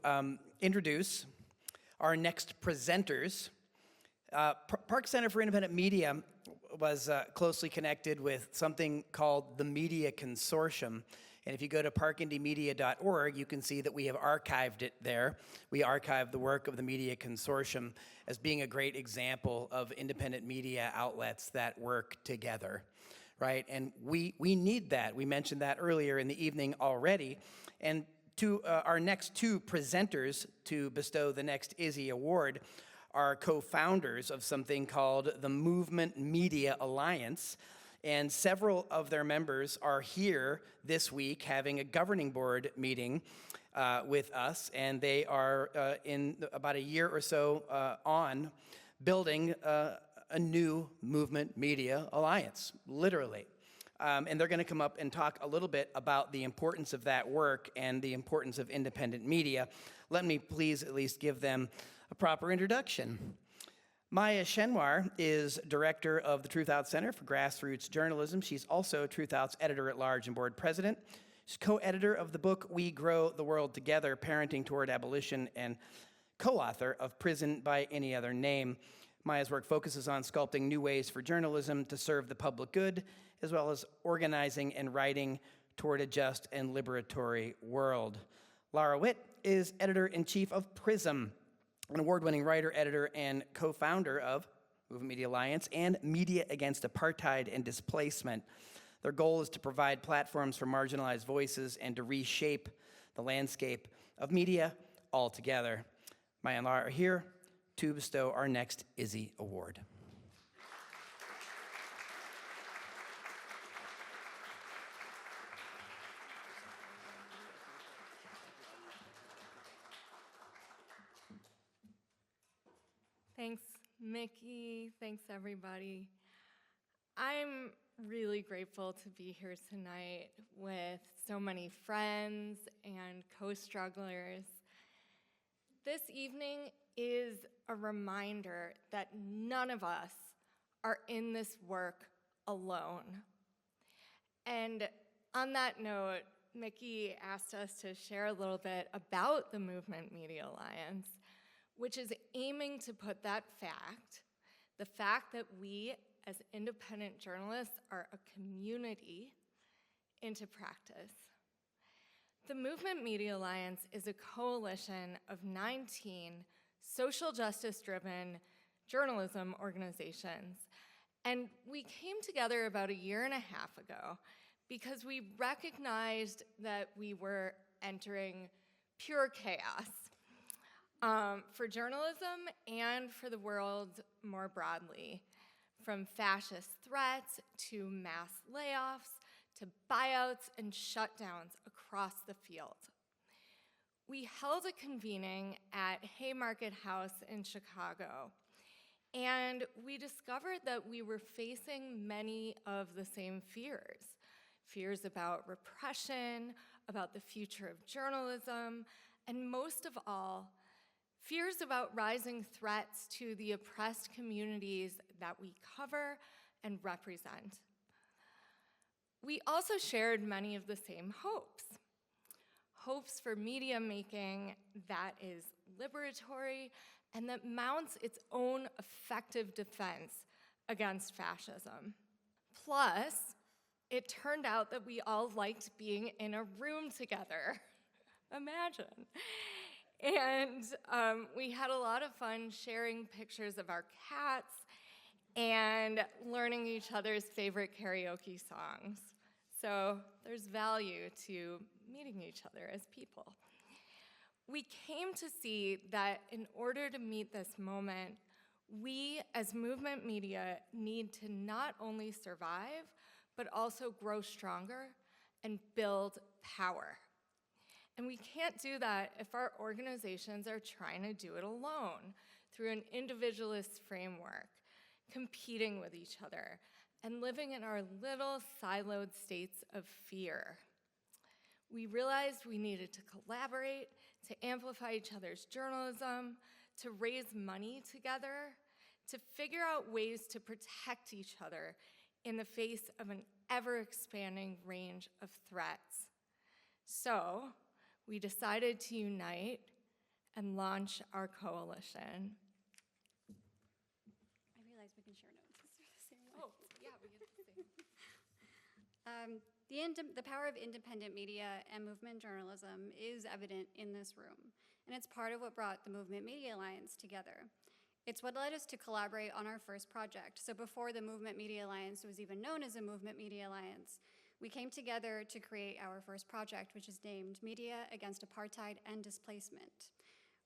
introduce our next presenters. Park Center for Independent Media was closely connected with something called the Media Consortium. And if you go to parkindymedia.org, you can see that we have archived it there. We archived the work of the Media Consortium as being a great example of independent media outlets that work together, right? And we need that. We mentioned that earlier in the evening already. And Our next two presenters to bestow the next Izzy Award are co-founders of something called the Movement Media Alliance, and several of their members are here this week having a governing board meeting with us, and they are in about a year or so on building a new movement media alliance, literally. And they're going to come up and talk a little bit about the importance of that work and the importance of independent media. Let me please at least give them a proper introduction. Maya Shenwar is director of the Truth Out Center for Grassroots Journalism. She's also Truth Out's editor-at-large and board president. She's co-editor of the book We Grow the World Together, Parenting Toward Abolition, and co-author of Prison by Any Other Name. Maya's work focuses on sculpting new ways for journalism to serve the public good, as well as organizing and writing toward a just and liberatory world. Lara Witt is editor-in-chief of PRISM, an award-winning writer, editor, and co-founder of Movement Media Alliance and Media Against Apartheid and Displacement. Their goal is to provide platforms for marginalized voices and to reshape the landscape of media altogether. Maya and Lara are here to bestow our next Izzy Award. Thanks, Mickey. Thanks, everybody. I'm really grateful to be here tonight with so many friends and co-strugglers. This evening is a reminder that none of us are in this work alone. And on that note, Mickey asked us to share a little bit about the Movement Media Alliance, which is aiming to put that fact, the fact that we as independent journalists are a community, into practice. The Movement Media Alliance is a coalition of 19 social justice-driven journalism organizations. And we came together about a year and a half ago because we recognized that we were entering pure chaos. For journalism and for the world more broadly, from fascist threats to mass layoffs to buyouts and shutdowns across the field. We held a convening at Haymarket House in Chicago, and we discovered that we were facing many of the same fears. Fears about repression, about the future of journalism, and most of all, fears about rising threats to the oppressed communities that we cover and represent. We also shared many of the same hopes. Hopes for media making that is liberatory and that mounts its own effective defense against fascism. Plus, it turned out that we all liked being in a room together. Imagine. And we had a lot of fun sharing pictures of our cats and learning each other's favorite karaoke songs. So there's value to meeting each other as people. We came to see that in order to meet this moment, we as movement media need to not only survive, but also grow stronger and build power. And we can't do that if our organizations are trying to do it alone through an individualist framework, competing with each other, and living in our little siloed states of fear. We realized we needed to collaborate, to amplify each other's journalism, to raise money together, to figure out ways to protect each other in the face of an ever-expanding range of threats. So, we decided to unite and launch our coalition. I realize we can share notes. Is there the same way? Oh, yeah, we get the same. The power of independent media and movement journalism is evident in this room, and it's part of what brought the Movement Media Alliance together. It's what led us to collaborate on our first project. So before the Movement Media Alliance was even known as a Movement Media Alliance, we came together to create our first project, which is named Media Against Apartheid and Displacement.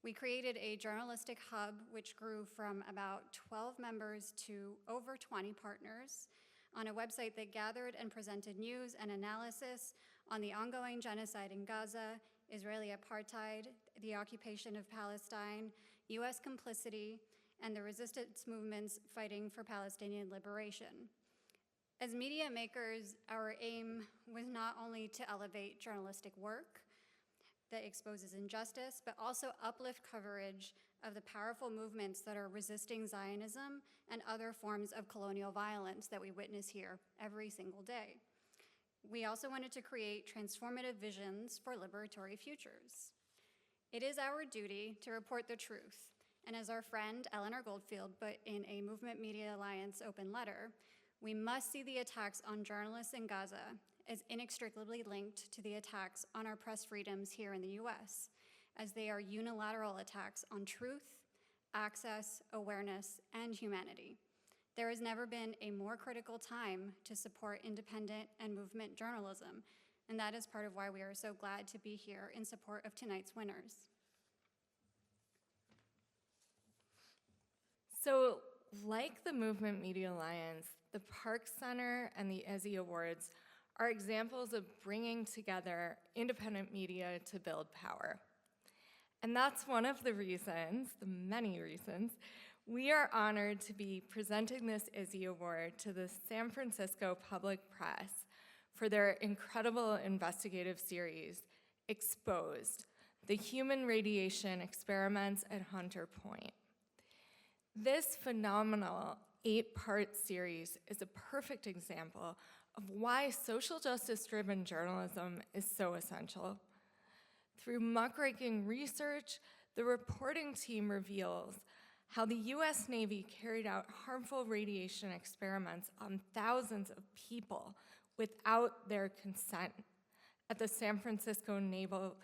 We created a journalistic hub which grew from about 12 members to over 20 partners on a website that gathered and presented news and analysis on the ongoing genocide in Gaza, Israeli apartheid, the occupation of Palestine, US complicity, and the resistance movements fighting for Palestinian liberation. As media makers, our aim was not only to elevate journalistic work that exposes injustice, but also uplift coverage of the powerful movements that are resisting Zionism and other forms of colonial violence that we witness here every single day. We also wanted to create transformative visions for liberatory futures. It is our duty to report the truth, and as our friend Eleanor Goldfield put in a Movement Media Alliance open letter, we must see the attacks on journalists in Gaza as inextricably linked to the attacks on our press freedoms here in the US, as they are unilateral attacks on truth, access, awareness, and humanity. There has never been a more critical time to support independent and movement journalism, and that is part of why we are so glad to be here in support of tonight's winners. So, like the Movement Media Alliance, the Parks Center and the Izzy Awards are examples of bringing together independent media to build power. And that's one of the reasons, the many reasons, we are honored to be presenting this Izzy Award to the San Francisco Public Press for their incredible investigative series, Exposed: The Human Radiation Experiments at Hunter Point. This phenomenal 8-part series is a perfect example of why social justice-driven journalism is so essential. Through muckraking research, the reporting team reveals how the US Navy carried out harmful radiation experiments on thousands of people without their consent at the San Francisco Naval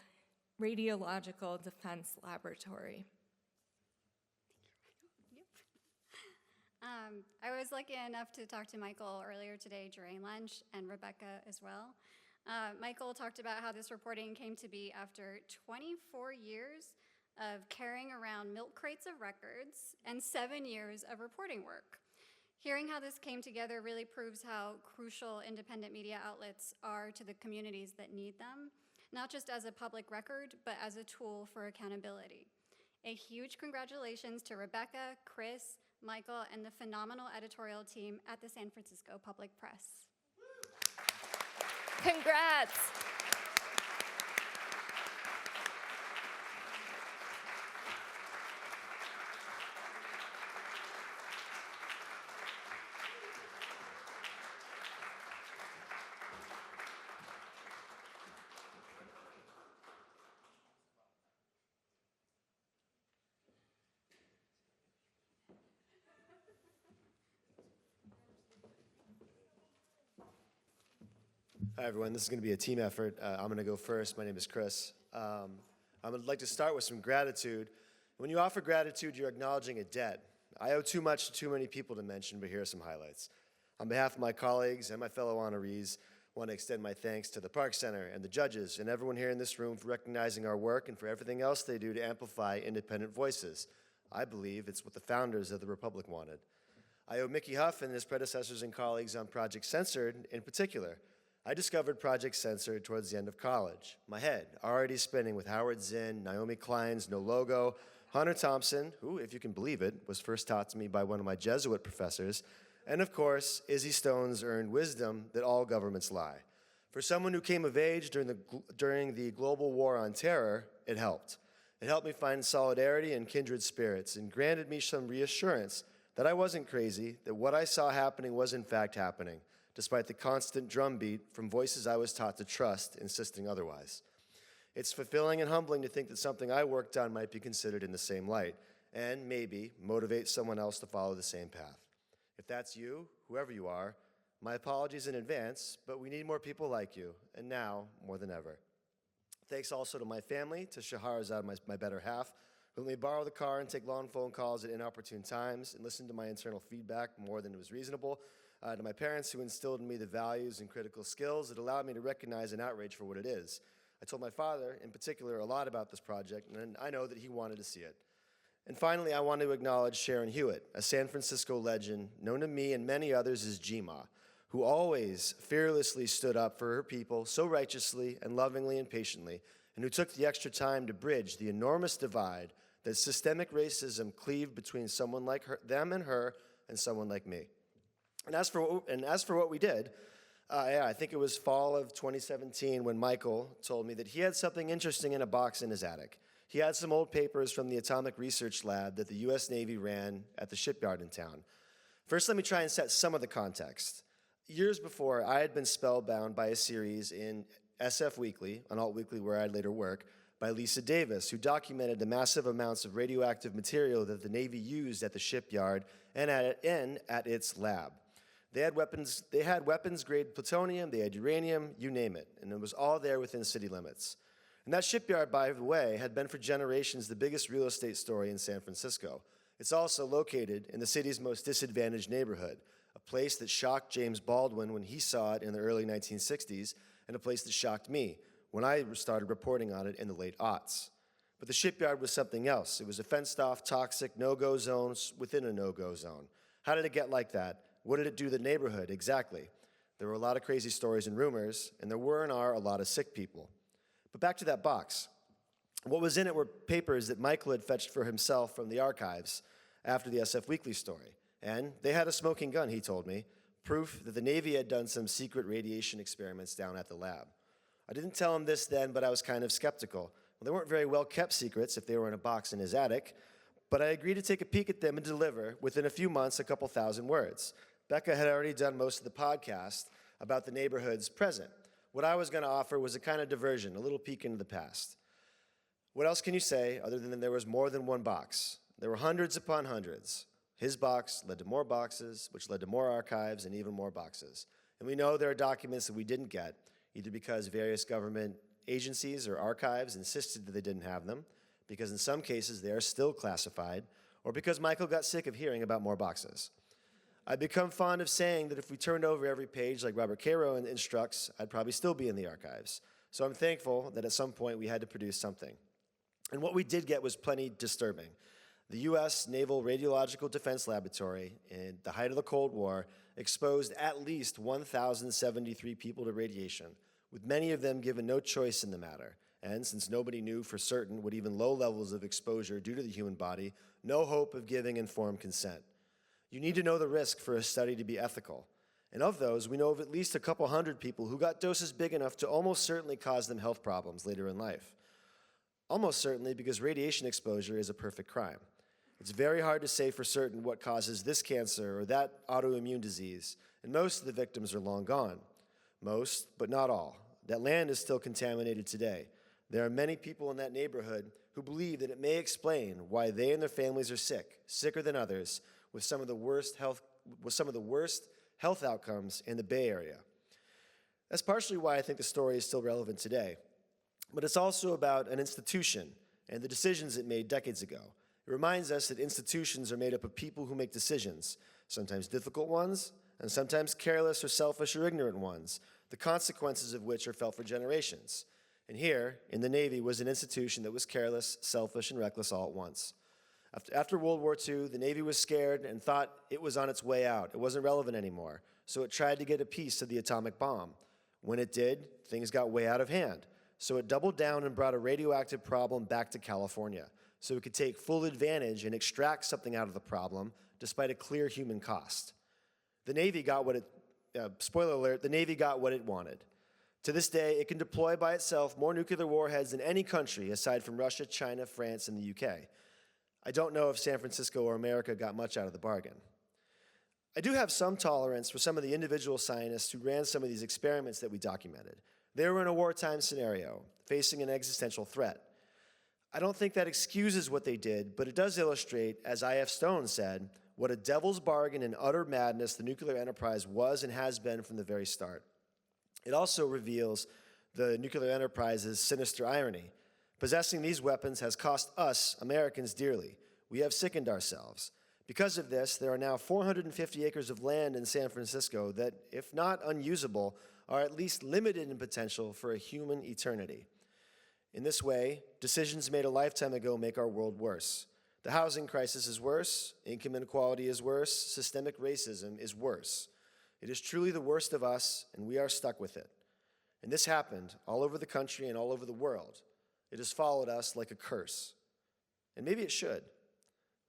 Radiological Defense Laboratory. I was lucky enough to talk to Michael earlier today during lunch, and Rebecca as well. Michael talked about how this reporting came to be after 24 years of carrying around milk crates of records and 7 years of reporting work. Hearing how this came together really proves how crucial independent media outlets are to the communities that need them, not just as a public record, but as a tool for accountability. A huge congratulations to Rebecca, Chris, Michael, and the phenomenal editorial team at the San Francisco Public Press. Congrats! Hi, everyone. This is going to be a team effort. I'm going to go first. My name is Chris. I would like to start with some gratitude. When you offer gratitude, you're acknowledging a debt. I owe too much to too many people to mention, but here are some highlights. On behalf of my colleagues and my fellow honorees, I want to extend my thanks to the Park Center and the judges and everyone here in this room for recognizing our work and for everything else they do to amplify independent voices. I believe it's what the founders of the Republic wanted. I owe Mickey Huff and his predecessors and colleagues on Project Censored in particular. I discovered Project Censored towards the end of college. My head already spinning with Howard Zinn, Naomi Klein's No Logo, Hunter Thompson, who, if you can believe it, was first taught to me by one of my Jesuit professors, and of course, Izzy Stone's earned wisdom that all governments lie. For someone who came of age during the global war on terror, it helped. It helped me find solidarity and kindred spirits and granted me some reassurance that I wasn't crazy, that what I saw happening was in fact happening, despite the constant drumbeat from voices I was taught to trust, insisting otherwise. It's fulfilling and humbling to think that something I worked on might be considered in the same light, and maybe motivate someone else to follow the same path. If that's you, whoever you are, my apologies in advance, but we need more people like you, and now more than ever. Thanks also to my family, to Shahrazad, my better half, who let me borrow the car and take long phone calls at inopportune times and listen to my internal feedback more than it was reasonable. to my parents who instilled in me the values and critical skills that allowed me to recognize an outrage for what it is. I told my father, in particular, a lot about this project, and I know that he wanted to see it. And finally, I want to acknowledge Sharon Hewitt, a San Francisco legend known to me and many others as G-Ma, who always fearlessly stood up for her people so righteously and lovingly and patiently, and who took the extra time to bridge the enormous divide that systemic racism cleaved between someone like them and her and someone like me. And as for what we did, I think it was fall of 2017 when Michael told me that he had something interesting in a box in his attic. He had some old papers from the Atomic Research Lab that the U.S. Navy ran at the shipyard in town. First, let me try and set some of the context. Years before, I had been spellbound by a series in SF Weekly, an alt weekly where I'd later work, by Lisa Davis, who documented the massive amounts of radioactive material that the Navy used at the shipyard and at its lab. They had weapons-grade plutonium, they had uranium, you name it, and it was all there within city limits. And that shipyard, by the way, had been for generations the biggest real estate story in San Francisco. It's also located in the city's most disadvantaged neighborhood, a place that shocked James Baldwin when he saw it in the early 1960s, and a place that shocked me when I started reporting on it in the late aughts. But the shipyard was something else. It was a fenced-off, toxic, no-go zone within a no-go zone. How did it get like that? What did it do to the neighborhood exactly? There were a lot of crazy stories and rumors, and there were and are a lot of sick people. But back to that box. What was in it were papers that Michael had fetched for himself from the archives after the SF Weekly story. And they had a smoking gun, he told me, proof that the Navy had done some secret radiation experiments down at the lab. I didn't tell him this then, but I was kind of skeptical. Well, they weren't very well-kept secrets if they were in a box in his attic, but I agreed to take a peek at them and deliver, within a few months, a couple thousand words. Becca had already done most of the podcast about the neighborhood's present. What I was going to offer was a kind of diversion, a little peek into the past. What else can you say other than there was more than one box? There were hundreds upon hundreds. His box led to more boxes, which led to more archives and even more boxes. And we know there are documents that we didn't get, either because various government agencies or archives insisted that they didn't have them, because in some cases they are still classified, or because Michael got sick of hearing about more boxes. I've become fond of saying that if we turned over every page like Robert Cairo instructs, I'd probably still be in the archives. So I'm thankful that at some point we had to produce something. And what we did get was plenty disturbing. The U.S. Naval Radiological Defense Laboratory, in the height of the Cold War, exposed at least 1,073 people to radiation, with many of them given no choice in the matter. And since nobody knew for certain what even low levels of exposure do to the human body, no hope of giving informed consent. You need to know the risk for a study to be ethical. And of those, we know of at least a couple hundred people who got doses big enough to almost certainly cause them health problems later in life. Almost certainly because radiation exposure is a perfect crime. It's very hard to say for certain what causes this cancer or that autoimmune disease, and most of the victims are long gone. Most, but not all. That land is still contaminated today. There are many people in that neighborhood who believe that it may explain why they and their families are sick, sicker than others, with some of the worst health outcomes in the Bay Area. That's partially why I think the story is still relevant today. But it's also about an institution and the decisions it made decades ago. It reminds us that institutions are made up of people who make decisions, sometimes difficult ones, and sometimes careless or selfish or ignorant ones, the consequences of which are felt for generations. And here, in the Navy, was an institution that was careless, selfish, and reckless all at once. After World War II, the Navy was scared and thought it was on its way out. It wasn't relevant anymore, so it tried to get a piece of the atomic bomb. When it did, things got way out of hand. So it doubled down and brought a radioactive problem back to California, so it could take full advantage and extract something out of the problem, despite a clear human cost. The Navy got what it, spoiler alert, the Navy got what it wanted. To this day, it can deploy by itself more nuclear warheads than any country aside from Russia, China, France, and the UK. I don't know if San Francisco or America got much out of the bargain. I do have some tolerance for some of the individual scientists who ran some of these experiments that we documented. They were in a wartime scenario, facing an existential threat. I don't think that excuses what they did, but it does illustrate, as I.F. Stone said, what a devil's bargain and utter madness the nuclear enterprise was and has been from the very start. It also reveals the nuclear enterprise's sinister irony. Possessing these weapons has cost us, Americans, dearly. We have sickened ourselves. Because of this, there are now 450 acres of land in San Francisco that, if not unusable, are at least limited in potential for a human eternity. In this way, decisions made a lifetime ago make our world worse. The housing crisis is worse, income inequality is worse, systemic racism is worse. It is truly the worst of us, and we are stuck with it. And this happened all over the country and all over the world. It has followed us like a curse. And maybe it should.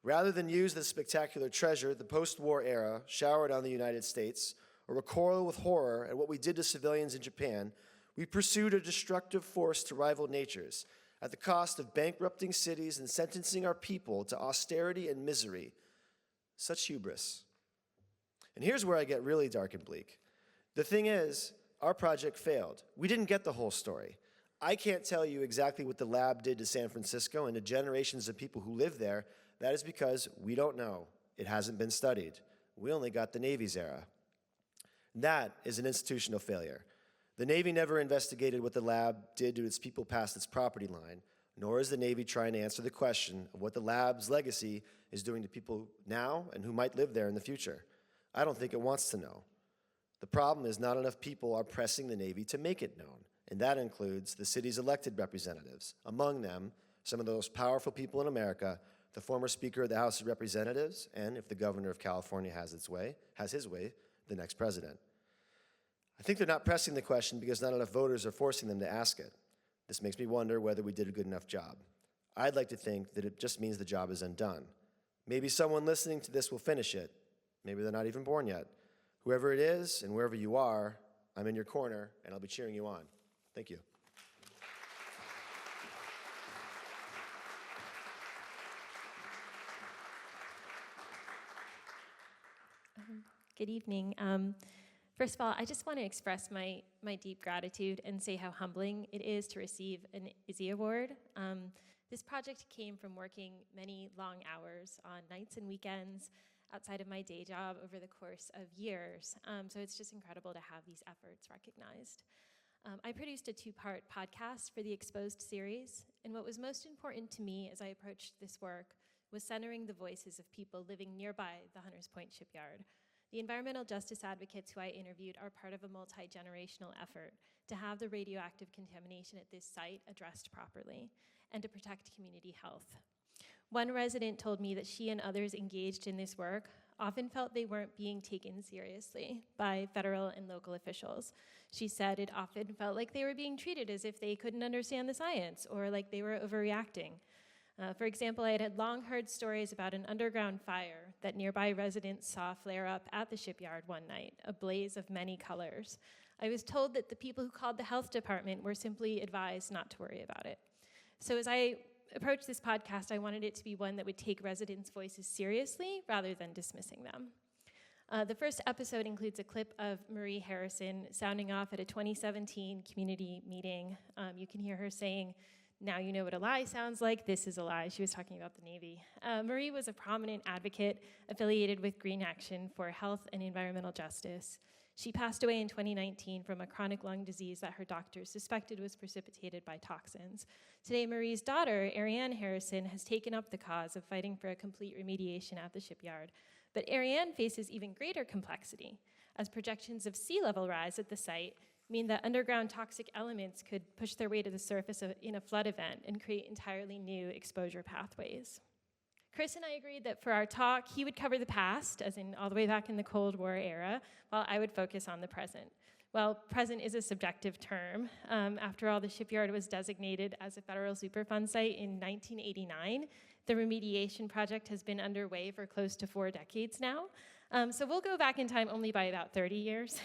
Rather than use this spectacular treasure the post-war era showered on the United States, or recoil with horror at what we did to civilians in Japan, we pursued a destructive force to rival nature's, at the cost of bankrupting cities and sentencing our people to austerity and misery. Such hubris. And here's where I get really dark and bleak. The thing is, our project failed. We didn't get the whole story. I can't tell you exactly what the lab did to San Francisco and the generations of people who live there. That is because we don't know. It hasn't been studied. We only got the Navy's era. That is an institutional failure. The Navy never investigated what the lab did to its people past its property line, nor is the Navy trying to answer the question of what the lab's legacy is doing to people now and who might live there in the future. I don't think it wants to know. The problem is not enough people are pressing the Navy to make it known, and that includes the city's elected representatives. Among them, some of the most powerful people in America, the former Speaker of the House of Representatives, and if the governor of California has his way, the next president. I think they're not pressing the question because not enough voters are forcing them to ask it. This makes me wonder whether we did a good enough job. I'd like to think that it just means the job is undone. Maybe someone listening to this will finish it. Maybe they're not even born yet. Whoever it is and wherever you are, I'm in your corner and I'll be cheering you on. Thank you. Good evening. First of all, I just want to express my deep gratitude and say how humbling it is to receive an Izzy Award. This project came from working many long hours on nights and weekends outside of my day job over the course of years. So it's just incredible to have these efforts recognized. I produced a 2-part podcast for the Exposed series, and what was most important to me as I approached this work was centering the voices of people living nearby the Hunters Point shipyard. The environmental justice advocates who I interviewed are part of a multi-generational effort to have the radioactive contamination at this site addressed properly and to protect community health. One resident told me that she and others engaged in this work often felt they weren't being taken seriously by federal and local officials. She said it often felt like they were being treated as if they couldn't understand the science or like they were overreacting. For example, I had long heard stories about an underground fire that nearby residents saw flare up at the shipyard one night, a blaze of many colors. I was told that the people who called the health department were simply advised not to worry about it. So as I approached this podcast, I wanted it to be one that would take residents' voices seriously rather than dismissing them. The first episode includes a clip of Marie Harrison sounding off at a 2017 community meeting. You can hear her saying, "Now you know what a lie sounds like. This is a lie." She was talking about the Navy. Marie was a prominent advocate affiliated with Green Action for Health and Environmental Justice. She passed away in 2019 from a chronic lung disease that her doctors suspected was precipitated by toxins. Today, Marie's daughter, Ariane Harrison, has taken up the cause of fighting for a complete remediation at the shipyard. But Ariane faces even greater complexity, as projections of sea level rise at the site mean that underground toxic elements could push their way to the surface in a flood event and create entirely new exposure pathways. Chris and I agreed that for our talk, he would cover the past, as in all the way back in the Cold War era, while I would focus on the present. Well, present is a subjective term. After all, the shipyard was designated as a federal Superfund site in 1989. The remediation project has been underway for close to 4 decades now. So we'll go back in time only by about 30 years.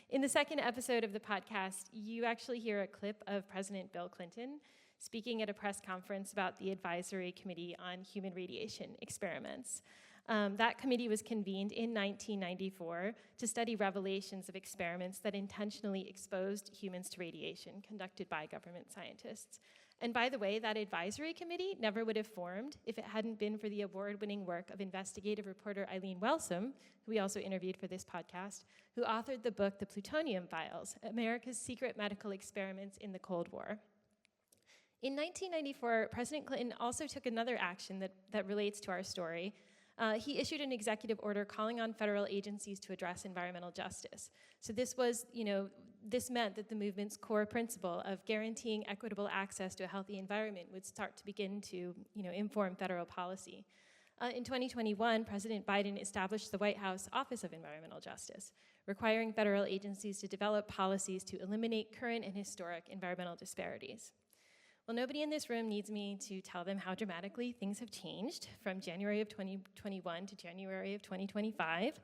In the second episode of the podcast, you actually hear a clip of President Bill Clinton speaking at a press conference about the Advisory Committee on Human Radiation Experiments. That committee was convened in 1994 to study revelations of experiments that intentionally exposed humans to radiation conducted by government scientists. And by the way, that advisory committee never would have formed if it hadn't been for the award-winning work of investigative reporter Eileen Wellsome, who we also interviewed for this podcast, who authored the book The Plutonium Files, America's Secret Medical Experiments in the Cold War. In 1994, President Clinton also took another action that relates to our story He issued an executive order calling on federal agencies to address environmental justice. So this was, this meant that the movement's core principle of guaranteeing equitable access to a healthy environment would start to begin to, inform federal policy. In 2021, President Biden established the White House Office of Environmental Justice, requiring federal agencies to develop policies to eliminate current and historic environmental disparities. Well, nobody in this room needs me to tell them how dramatically things have changed from January of 2021 to January of 2025.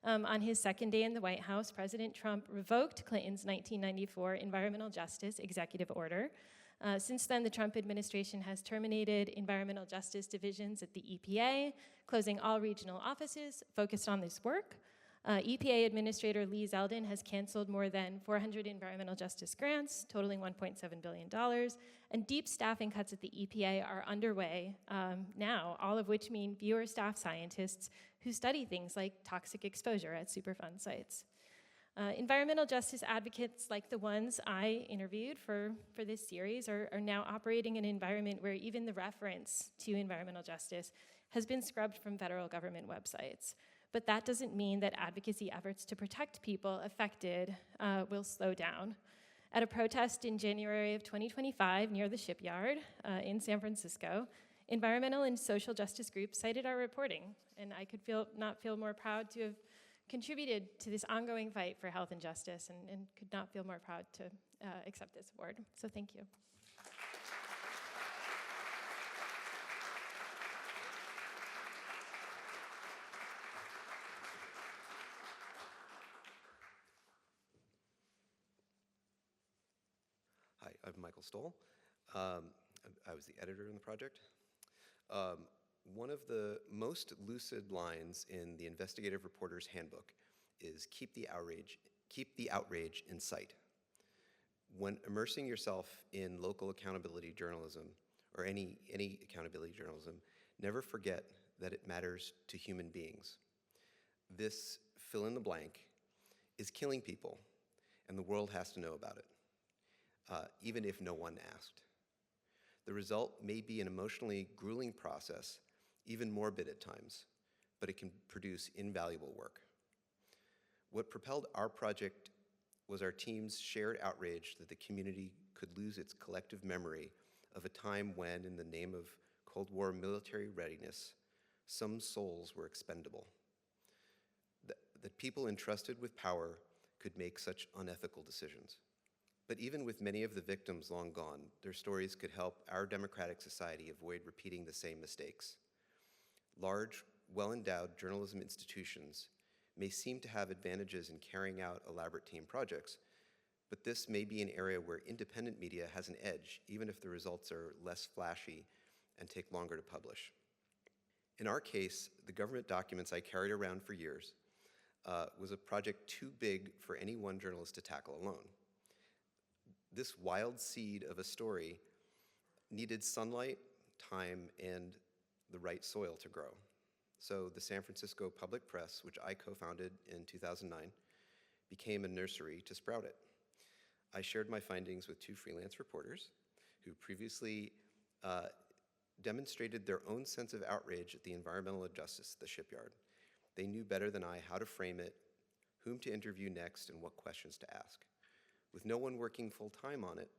On his second day in the White House, President Trump revoked Clinton's 1994 Environmental Justice Executive Order. Since then, the Trump administration has terminated environmental justice divisions at the EPA, closing all regional offices focused on this work. EPA Administrator Lee Zeldin has canceled more than 400 environmental justice grants, totaling $1.7 billion, and deep staffing cuts at the EPA are underway now, all of which mean fewer staff scientists who study things like toxic exposure at Superfund sites. Environmental justice advocates like the ones I interviewed for this series are now operating in an environment where even the reference to environmental justice has been scrubbed from federal government websites. But that doesn't mean that advocacy efforts to protect people affected will slow down. At a protest in January of 2025 near the shipyard in San Francisco, environmental and social justice groups cited our reporting, and I could not feel more proud to have contributed to this ongoing fight for health and justice, and could not feel more proud to accept this award. So thank you. Hi, I'm Michael Stoll. I was the editor in the project. One of the most lucid lines in the investigative reporter's handbook is keep the outrage in sight. When immersing yourself in local accountability journalism, or any accountability journalism, never forget that it matters to human beings. This fill in the blank is killing people, and the world has to know about it, even if no one asked. The result may be an emotionally grueling process, even morbid at times, but it can produce invaluable work. What propelled our project was our team's shared outrage that the community could lose its collective memory of a time when, in the name of Cold War military readiness, some souls were expendable. That people entrusted with power could make such unethical decisions. But even with many of the victims long gone, their stories could help our democratic society avoid repeating the same mistakes. Large, well-endowed journalism institutions may seem to have advantages in carrying out elaborate team projects, but this may be an area where independent media has an edge, even if the results are less flashy and take longer to publish. In our case, the government documents I carried around for years was a project too big for any one journalist to tackle alone. This wild seed of a story needed sunlight, time, and the right soil to grow. So the San Francisco Public Press, which I co-founded in 2009, became a nursery to sprout it. I shared my findings with two freelance reporters who previously demonstrated their own sense of outrage at the environmental injustice at the shipyard. They knew better than I how to frame it, whom to interview next, and what questions to ask. With no one working full-time on it,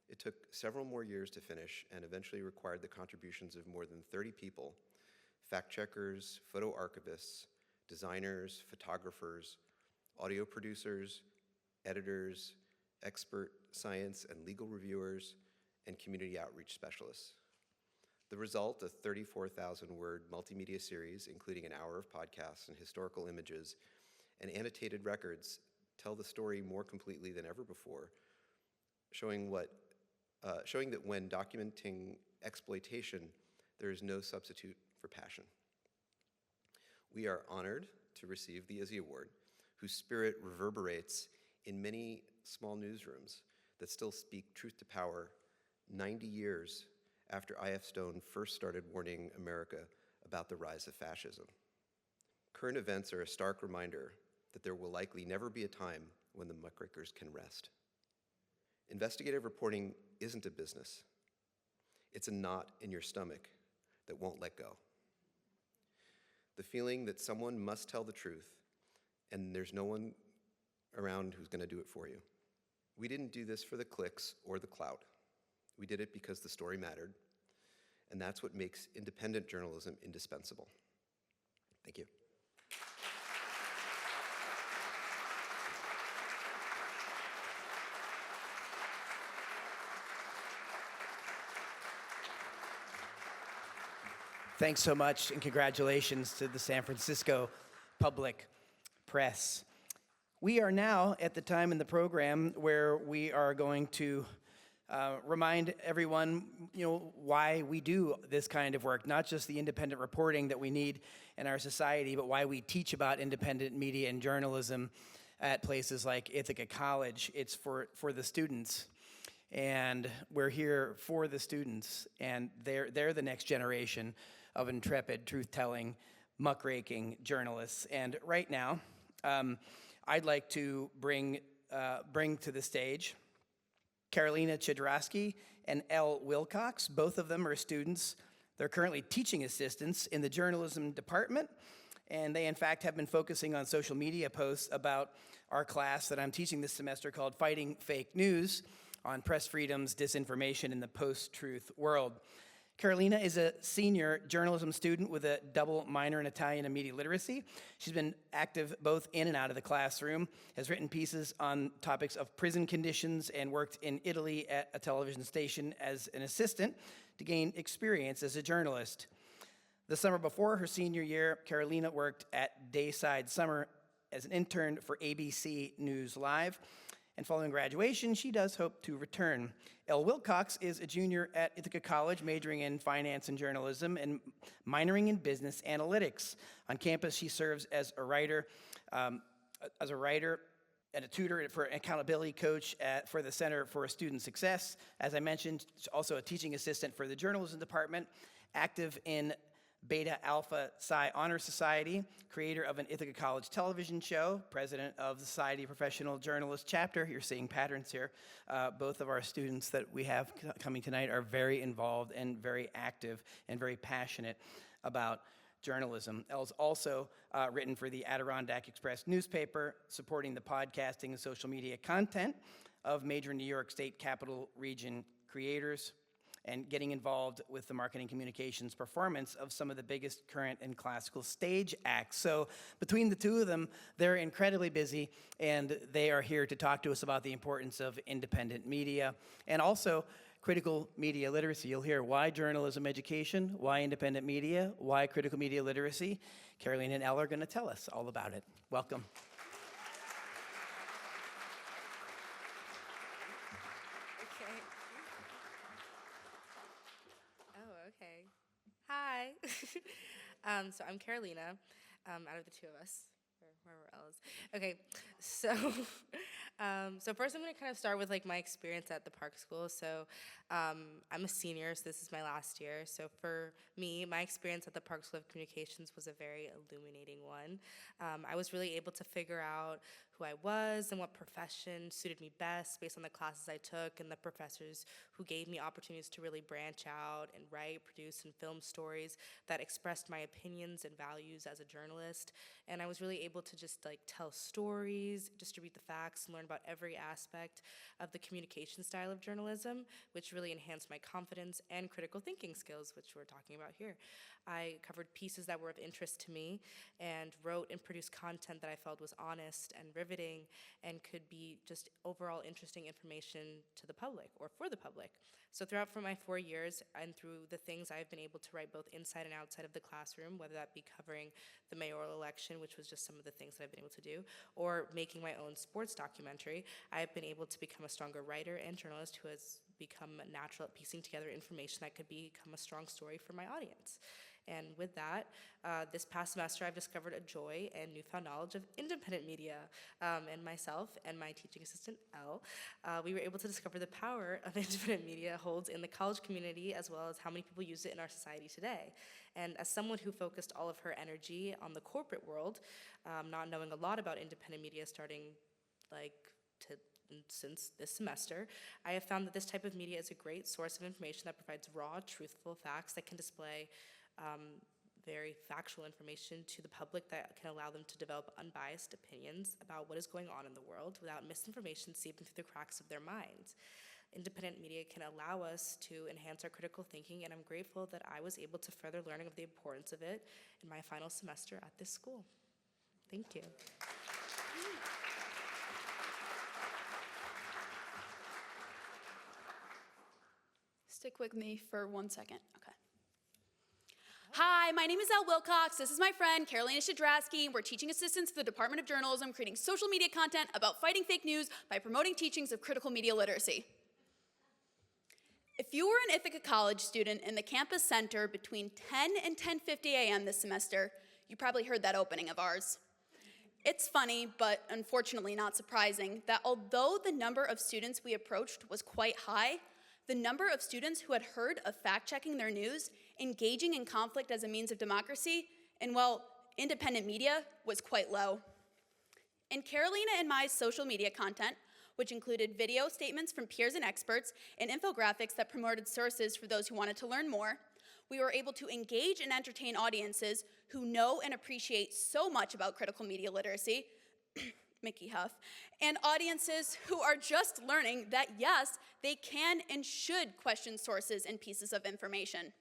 it took several more years to finish and eventually required the contributions of more than 30 people, fact-checkers, photo archivists, designers, photographers, audio producers, editors, expert science and legal reviewers, and community outreach specialists. The result, a 34,000-word multimedia series, including an hour of podcasts and historical images and annotated records, tell the story more completely than ever before, showing that when documenting exploitation, there is no substitute for passion. We are honored to receive the Izzy Award, whose spirit reverberates in many small newsrooms that still speak truth to power 90 years after I.F. Stone first started warning America about the rise of fascism. Current events are a stark reminder that there will likely never be a time when the muckrakers can rest. Investigative reporting isn't a business. It's a knot in your stomach that won't let go. the feeling that someone must tell the truth and there's no one around who's going to do it for you. We didn't do this for the clicks or the clout. We did it because the story mattered, and that's what makes independent journalism indispensable. Thank you. Thanks so much, and congratulations to the San Francisco Public Press. We are now at the time in the program where we are going to remind everyone, why we do this kind of work, not just the independent reporting that we need in our society, but why we teach about independent media and journalism at places like Ithaca College. It's for the students. And we're here for the students, and they're the next generation of intrepid, truth-telling, muckraking journalists. And right now, I'd like to bring to the stage Carolina Chidrosky and Elle Wilcox. Both of them are students. They're currently teaching assistants in the journalism department, and they, in fact, have been focusing on social media posts about our class that I'm teaching this semester called Fighting Fake News on Press Freedom's Disinformation in the Post-Truth World. Carolina is a senior journalism student with a double minor in Italian and media literacy. She's been active both in and out of the classroom, has written pieces on topics of prison conditions, and worked in Italy at a television station as an assistant to gain experience as a journalist. The summer before her senior year, Carolina worked at Dayside Summer as an intern for ABC News Live. And following graduation, she does hope to return. Elle Wilcox is a junior at Ithaca College, majoring in finance and journalism and minoring in business analytics. On campus, she serves as a writer, and a tutor for an accountability coach for the Center for Student Success. As I mentioned, she's also a teaching assistant for the journalism department, active in Beta Alpha Psi Honor Society, creator of an Ithaca College television show, president of the Society of Professional Journalists chapter. You're seeing patterns here. Both of our students that we have coming tonight are very involved and very active and very passionate about journalism. Elle's also written for the Adirondack Express newspaper, supporting the podcasting and social media content of major New York State Capital Region creators, and getting involved with the marketing communications performance of some of the biggest current and classical stage acts. So between the two of them, they're incredibly busy, and they are here to talk to us about the importance of independent media and also critical media literacy. You'll hear why journalism education, why independent media, why critical media literacy. Caroline and Elle are going to tell us all about it. Welcome. Hi. So I'm Carolina, out of the two of us, or whoever else. Okay, so first I'm going to kind of start with my experience at the Park School. So I'm a senior, so this is my last year. So for me, my experience at the Park School of Communications was a very illuminating one. I was really able to figure out who I was and what profession suited me best based on the classes I took and the professors who gave me opportunities to really branch out and write, produce, and film stories that expressed my opinions and values as a journalist. And I was really able to just tell stories, distribute the facts, and learn about every aspect of the communication style of journalism, which really enhanced my confidence and critical thinking skills, which we're talking about here. I covered pieces that were of interest to me and wrote and produced content that I felt was honest and riveting and could be just overall interesting information to the public or for the public. So throughout from my 4 years and through the things I've been able to write both inside and outside of the classroom, whether that be covering the mayoral election, which was just some of the things that I've been able to do, or making my own sports documentary, I've been able to become a stronger writer and journalist who has become natural at piecing together information that could become a strong story for my audience. And with that, this past semester, I've discovered a joy and newfound knowledge of independent media. And myself and my teaching assistant, Elle, we were able to discover the power of independent media holds in the college community, as well as how many people use it in our society today. And as someone who focused all of her energy on the corporate world, not knowing a lot about independent media starting since this semester, I have found that this type of media is a great source of information that provides raw, truthful facts that can display very factual information to the public that can allow them to develop unbiased opinions about what is going on in the world without misinformation seeping through the cracks of their minds. Independent media can allow us to enhance our critical thinking, and I'm grateful that I was able to further learning of the importance of it in my final semester at this school. Thank you. Stick with me for 1 second. Okay. Hi, my name is Elle Wilcox. This is my friend, Carolina Shadrasky. We're teaching assistants for the Department of Journalism, creating social media content about fighting fake news by promoting teachings of critical media literacy. If you were an Ithaca College student in the campus center between 10 and 10:50 a.m. this semester, you probably heard that opening of ours. It's funny, but unfortunately not surprising, that although the number of students we approached was quite high, the number of students who had heard of fact-checking their news, engaging in conflict as a means of democracy, and, well, independent media was quite low. In Carolina and my social media content, which included video statements from peers and experts and infographics that promoted sources for those who wanted to learn more, we were able to engage and entertain audiences who know and appreciate so much about critical media literacy, Mickey Huff, and audiences who are just learning that, yes, they can and should question sources and pieces of information.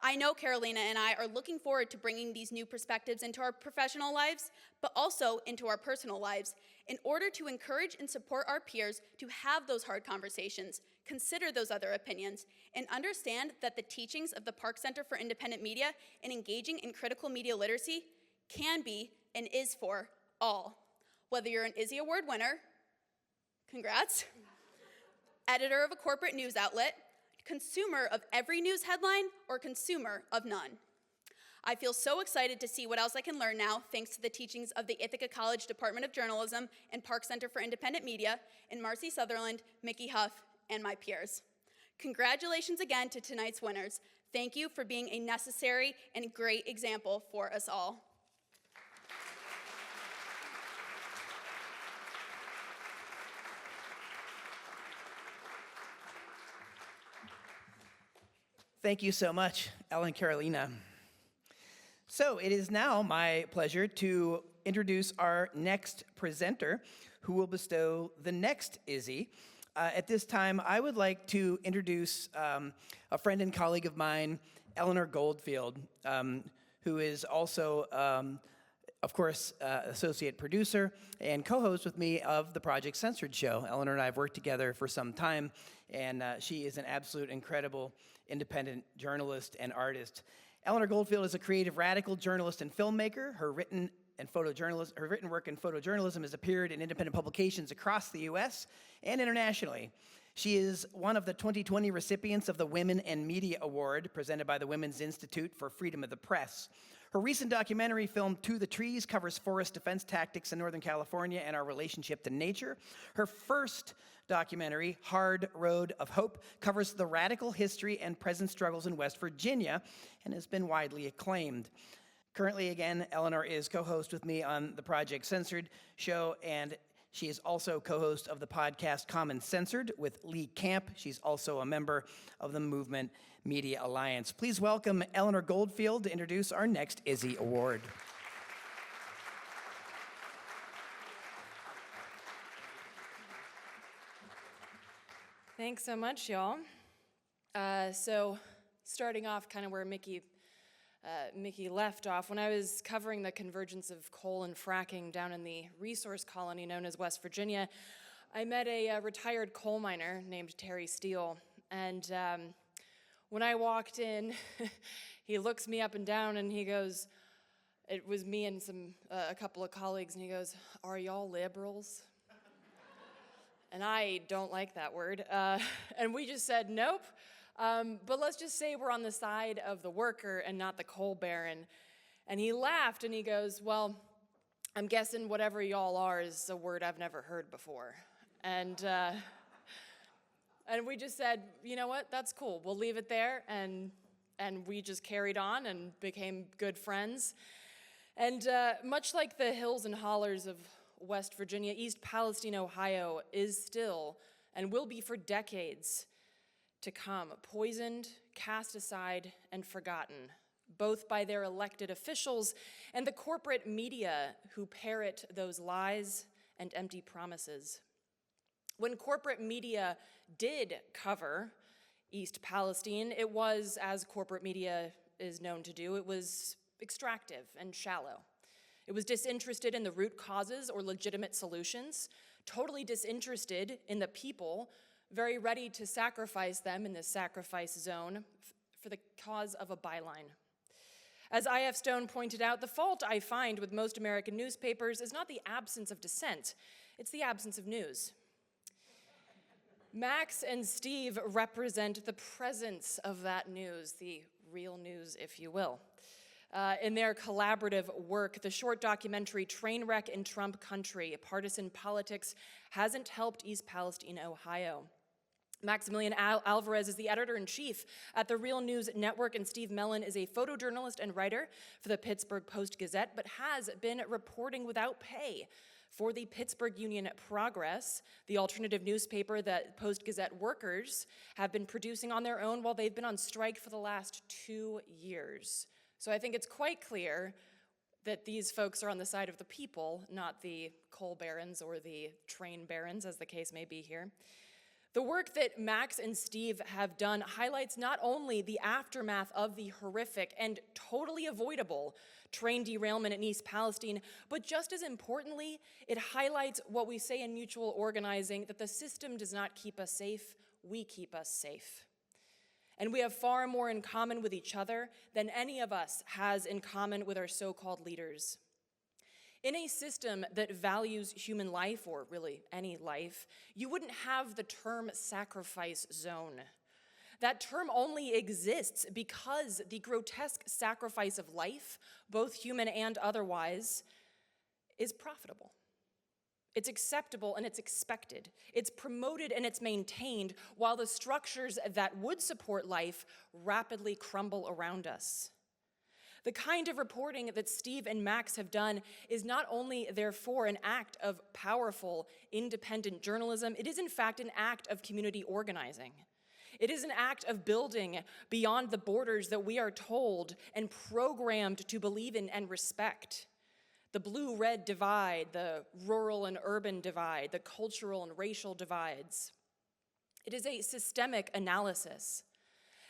I know Carolina and I are looking forward to bringing these new perspectives into our professional lives, but also into our personal lives, in order to encourage and support our peers to have those hard conversations, consider those other opinions, and understand that the teachings of the Park Center for Independent Media and engaging in critical media literacy can be and is for all. Whether you're an Izzy Award winner, congrats, editor of a corporate news outlet, consumer of every news headline, or consumer of none. I feel so excited to see what else I can learn now, thanks to the teachings of the Ithaca College Department of Journalism and Park Center for Independent Media, and Marcy Sutherland, Mickey Huff, and my peers. Congratulations again to tonight's winners. Thank you for being a necessary and great example for us all. Thank you so much, Elle and Carolina. So it is now my pleasure to introduce our next presenter, who will bestow the next Izzy. At this time, I would like to introduce a friend and colleague of mine, Eleanor Goldfield, who is also, of course, associate producer and co-host with me of the Project Censored show. Eleanor and I have worked together for some time, and she is an absolute incredible independent journalist and artist. Eleanor Goldfield is a creative radical journalist and filmmaker. Her written work in photojournalism has appeared in independent publications across the U.S. and internationally. She is one of the 2020 recipients of the Women and Media Award, presented by the Women's Institute for Freedom of the Press. Her recent documentary film, To the Trees, covers forest defense tactics in Northern California and our relationship to nature. Her first documentary, Hard Road of Hope, covers the radical history and present struggles in West Virginia and has been widely acclaimed. Currently, again, Eleanor is co-host with me on the Project Censored show, and she is also co-host of the podcast Common Censored with Lee Camp. She's also a member of the Movement Media Alliance. Please welcome Eleanor Goldfield to introduce our next Izzy Award. Thanks so much, y'all. So starting off kind of where Mickey left off, when I was covering the convergence of coal and fracking down in the resource colony known as West Virginia, I met a retired coal miner named Terry Steele. And when I walked in, he looks me up and down and he goes, it was me and a couple of colleagues, and he goes, "Are y'all liberals?" And I don't like that word. And we just said, nope. But let's just say we're on the side of the worker and not the coal baron. And he laughed and he goes, "Well, I'm guessing whatever y'all are is a word I've never heard before." And we just said, you know what, that's cool. We'll leave it there. And we just carried on and became good friends. And much like the hills and hollers of West Virginia, East Palestine, Ohio is still and will be for decades to come, poisoned, cast aside, and forgotten both by their elected officials and the corporate media who parrot those lies and empty promises. When corporate media did cover East Palestine, it was, as corporate media is known to do, it was extractive and shallow. It was disinterested in the root causes or legitimate solutions, totally disinterested in the people, very ready to sacrifice them in the sacrifice zone for the cause of a byline. As I.F. Stone pointed out, the fault I find with most American newspapers is not the absence of dissent, it's the absence of news. Max and Steve represent the presence of that news, the real news, if you will. In their collaborative work, the short documentary Trainwreck in Trump Country, Partisan Politics Hasn't Helped East Palestine, Ohio. Maximillian Alvarez is the editor-in-chief at the Real News Network, and Steve Mellon is a photojournalist and writer for the Pittsburgh Post-Gazette, but has been reporting without pay for the Pittsburgh Union Progress, the alternative newspaper that Post-Gazette workers have been producing on their own while they've been on strike for the last 2 years. So I think it's quite clear that these folks are on the side of the people, not the coal barons or the train barons, as the case may be here. The work that Max and Steve have done highlights not only the aftermath of the horrific and totally avoidable train derailment in East Palestine, but just as importantly, it highlights what we say in mutual organizing, that the system does not keep us safe, we keep us safe. And we have far more in common with each other than any of us has in common with our so-called leaders. In a system that values human life, or really any life, you wouldn't have the term sacrifice zone. That term only exists because the grotesque sacrifice of life, both human and otherwise, is profitable. It's acceptable and it's expected. It's promoted and it's maintained while the structures that would support life rapidly crumble around us. The kind of reporting that Steve and Max have done is not only, therefore, an act of powerful, independent journalism, it is in fact an act of community organizing. It is an act of building beyond the borders that we are told and programmed to believe in and respect. The blue-red divide, the rural and urban divide, the cultural and racial divides. It is a systemic analysis,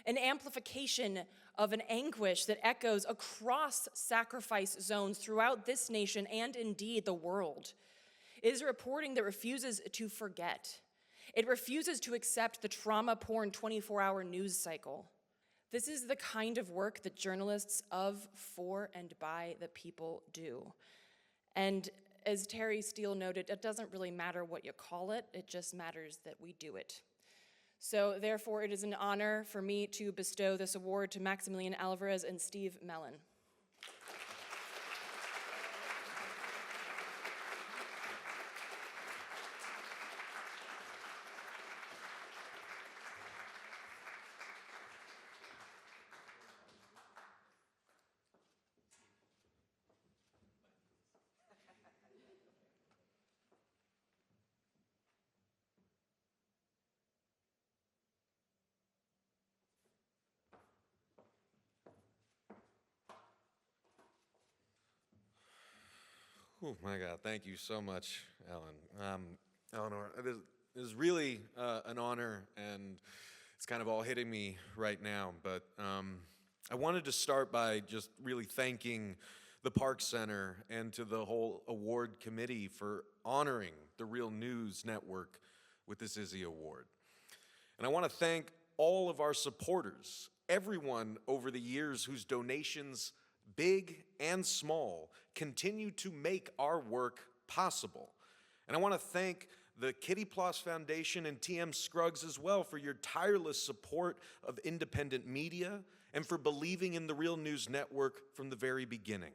an amplification of an anguish that echoes across sacrifice zones throughout this nation and indeed the world. It is a reporting that refuses to forget. It refuses to accept the trauma-porn 24-hour news cycle. This is the kind of work that journalists of, for, and by the people do. And as Terry Steele noted, it doesn't really matter what you call it, it just matters that we do it. So therefore, it is an honor for me to bestow this award to Maximillian Alvarez and Steve Mellon. Oh my God, thank you so much, Ellen. Eleanor, it is really an honor, and it's kind of all hitting me right now, but I wanted to start by just really thanking the Park Center and to the whole award committee for honoring the Real News Network with this Izzy Award. And I want to thank all of our supporters, everyone over the years whose donations, big and small, continue to make our work possible. And I want to thank the Kitty Ploss Foundation and TM Scruggs as well for your tireless support of independent media and for believing in the Real News Network from the very beginning.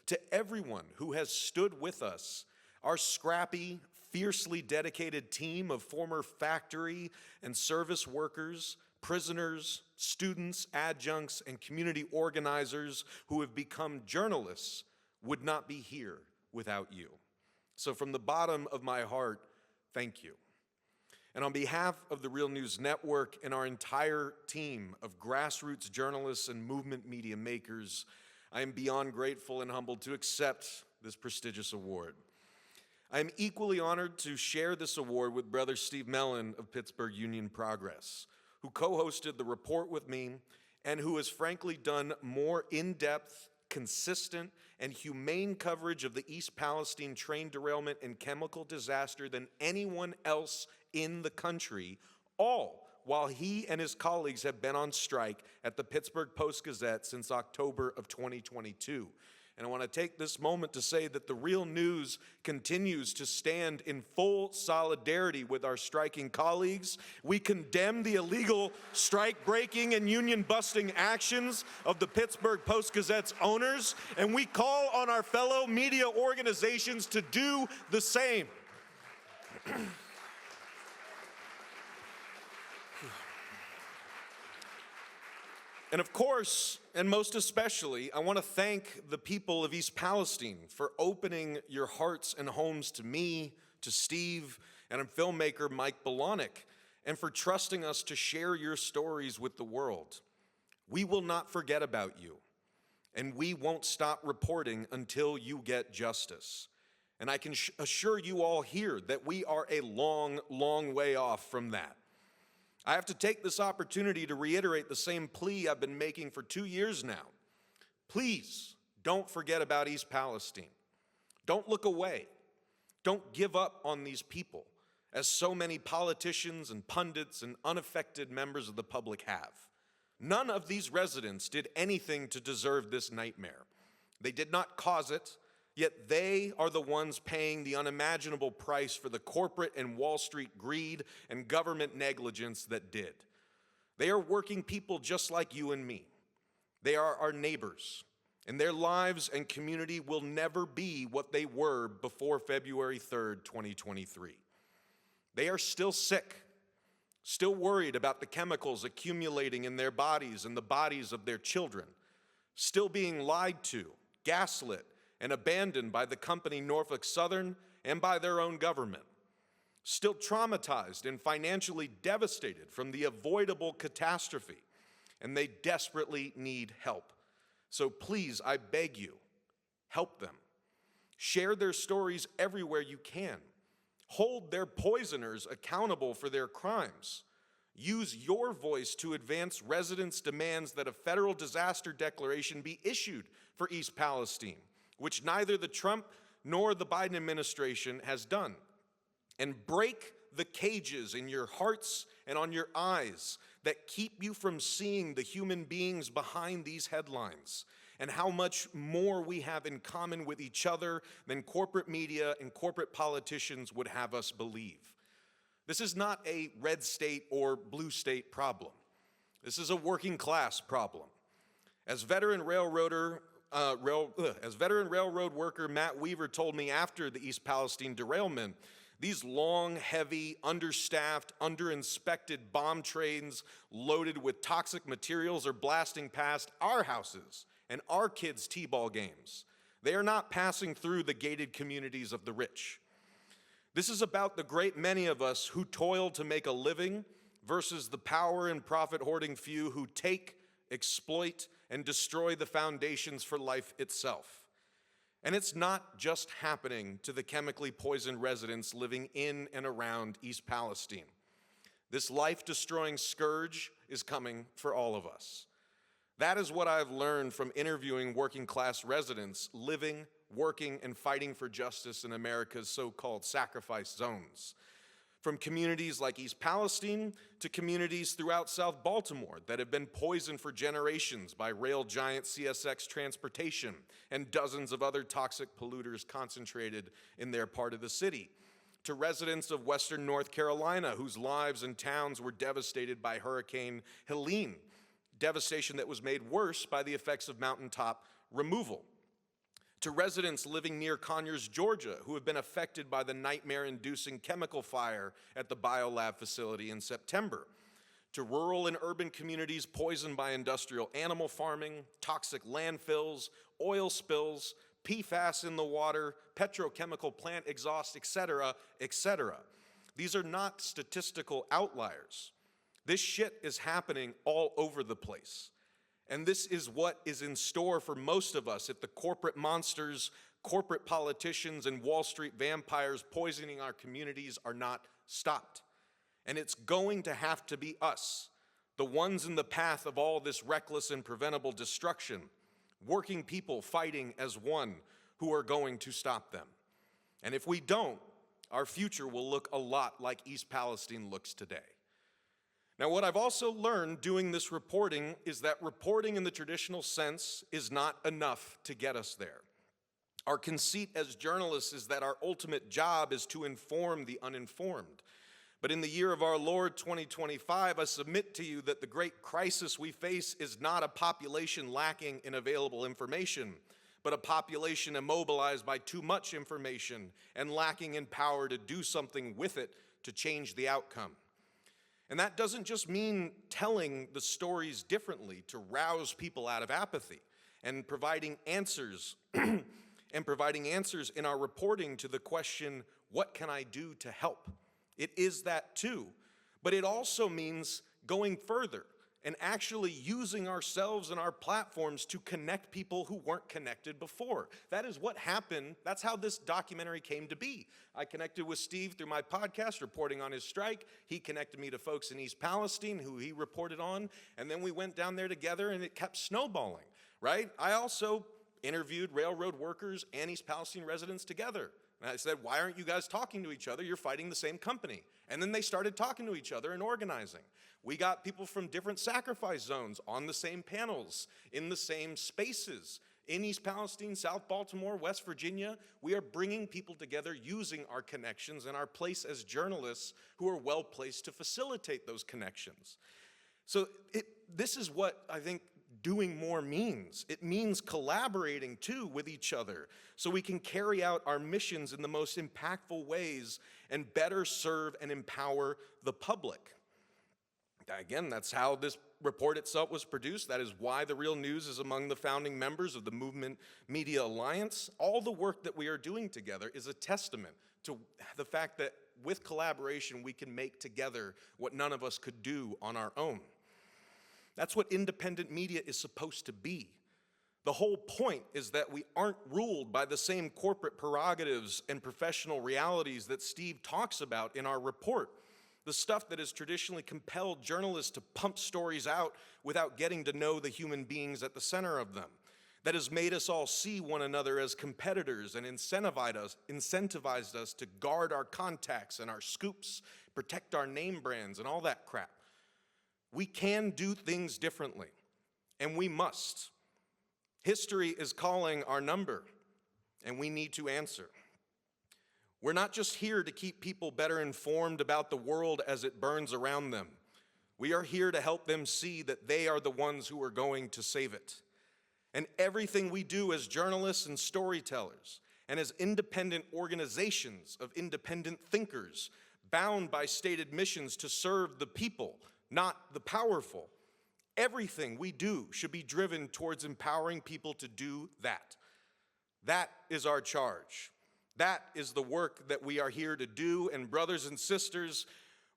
To everyone who has stood with us, our scrappy, fiercely dedicated team of former factory and service workers, prisoners, students, adjuncts, and community organizers who have become journalists would not be here without you. So from the bottom of my heart, thank you. And on behalf of the Real News Network and our entire team of grassroots journalists and movement media makers, I am beyond grateful and humbled to accept this prestigious award. I am equally honored to share this award with Brother Steve Mellon of Pittsburgh Union Progress, who co-hosted the report with me and who has frankly done more in-depth, consistent, and humane coverage of the East Palestine train derailment and chemical disaster than anyone else in the country, all while he and his colleagues have been on strike at the Pittsburgh Post-Gazette since October of 2022. And I want to take this moment to say that the Real News continues to stand in full solidarity with our striking colleagues. We condemn the illegal strike-breaking and union-busting actions of the Pittsburgh Post-Gazette's owners, and we call on our fellow media organizations to do the same. And of course, and most especially, I want to thank the people of East Palestine for opening your hearts and homes to me, to Steve, and filmmaker Mike Bolanek, and for trusting us to share your stories with the world. We will not forget about you, and we won't stop reporting until you get justice. And I can assure you all here that we are a long, long way off from that. I have to take this opportunity to reiterate the same plea I've been making for 2 years now. Please don't forget about East Palestine. Don't look away. Don't give up on these people, as so many politicians and pundits and unaffected members of the public have. None of these residents did anything to deserve this nightmare. They did not cause it, yet they are the ones paying the unimaginable price for the corporate and Wall Street greed and government negligence that did. They are working people just like you and me. They are our neighbors, and their lives and community will never be what they were before February 3rd, 2023. They are still sick, still worried about the chemicals accumulating in their bodies and the bodies of their children, still being lied to, gaslit, and abandoned by the company Norfolk Southern and by their own government. Still traumatized and financially devastated from the avoidable catastrophe, and they desperately need help. So please, I beg you, help them. Share their stories everywhere you can. Hold their poisoners accountable for their crimes. Use your voice to advance residents' demands that a federal disaster declaration be issued for East Palestine, which neither the Trump nor the Biden administration has done. And break the cages in your hearts and on your eyes that keep you from seeing the human beings behind these headlines and how much more we have in common with each other than corporate media and corporate politicians would have us believe. This is not a red state or blue state problem. This is a working class problem. As veteran railroad worker Matt Weaver told me after the East Palestine derailment, these long, heavy, understaffed, underinspected bomb trains loaded with toxic materials are blasting past our houses and our kids' t-ball games. They are not passing through the gated communities of the rich. This is about the great many of us who toil to make a living versus the power and profit-hoarding few who take, exploit, and destroy the foundations for life itself. And it's not just happening to the chemically poisoned residents living in and around East Palestine. This life-destroying scourge is coming for all of us. That is what I've learned from interviewing working-class residents living, working, and fighting for justice in America's so-called sacrifice zones. From communities like East Palestine to communities throughout South Baltimore that have been poisoned for generations by rail giant CSX transportation and dozens of other toxic polluters concentrated in their part of the city. To residents of Western North Carolina whose lives and towns were devastated by Hurricane Helene, devastation that was made worse by the effects of mountaintop removal. To residents living near Conyers, Georgia, who have been affected by the nightmare-inducing chemical fire at the biolab facility in September. To rural and urban communities poisoned by industrial animal farming, toxic landfills, oil spills, PFAS in the water, petrochemical plant exhaust, etc., etc. These are not statistical outliers. This shit is happening all over the place. And this is what is in store for most of us if the corporate monsters, corporate politicians, and Wall Street vampires poisoning our communities are not stopped. And it's going to have to be us, the ones in the path of all this reckless and preventable destruction, working people fighting as one, who are going to stop them. And if we don't, our future will look a lot like East Palestine looks today. Now, what I've also learned doing this reporting is that reporting in the traditional sense is not enough to get us there. Our conceit as journalists is that our ultimate job is to inform the uninformed. But in the year of our Lord 2025, I submit to you that the great crisis we face is not a population lacking in available information, but a population immobilized by too much information and lacking in power to do something with it to change the outcome. And that doesn't just mean telling the stories differently to rouse people out of apathy and providing answers in our reporting to the question, what can I do to help? It is that too, but it also means going further and actually using ourselves and our platforms to connect people who weren't connected before. That is what happened. That's how this documentary came to be. I connected with Steve through my podcast, reporting on his strike. He connected me to folks in East Palestine who he reported on, and then we went down there together and it kept snowballing, right? I also interviewed railroad workers and East Palestine residents together. And I said, why aren't you guys talking to each other? You're fighting the same company. And then they started talking to each other and organizing. We got people from different sacrifice zones on the same panels, in the same spaces. In East Palestine, South Baltimore, West Virginia, we are bringing people together using our connections and our place as journalists who are well placed to facilitate those connections. So this is what I think doing more means. It means collaborating too with each other so we can carry out our missions in the most impactful ways and better serve and empower the public. Again, that's how this report itself was produced. That is why The Real News is among the founding members of the Movement Media Alliance. All the work that we are doing together is a testament to the fact that with collaboration, we can make together what none of us could do on our own. That's what independent media is supposed to be. The whole point is that we aren't ruled by the same corporate prerogatives and professional realities that Steve talks about in our report. The stuff that has traditionally compelled journalists to pump stories out without getting to know the human beings at the center of them. That has made us all see one another as competitors and incentivized us to guard our contacts and our scoops, protect our name brands and all that crap. We can do things differently, and we must. History is calling our number, and we need to answer. We're not just here to keep people better informed about the world as it burns around them. We are here to help them see that they are the ones who are going to save it. And everything we do as journalists and storytellers, and as independent organizations of independent thinkers, bound by stated missions to serve the people, not the powerful, everything we do should be driven towards empowering people to do that. That is our charge. That is the work that we are here to do, and brothers and sisters,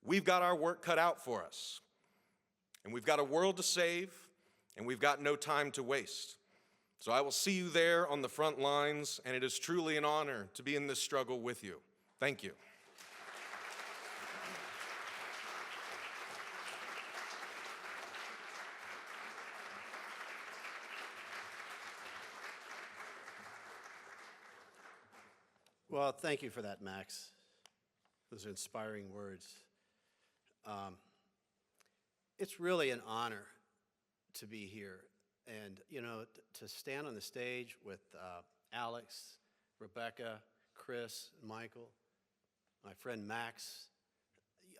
we've got our work cut out for us. And we've got a world to save, and we've got no time to waste. So I will see you there on the front lines, and it is truly an honor to be in this struggle with you. Thank you. Well, thank you for that, Max. Those are inspiring words. It's really an honor to be here. And, you know, to stand on the stage with Alex, Rebecca, Chris, Michael, my friend Max.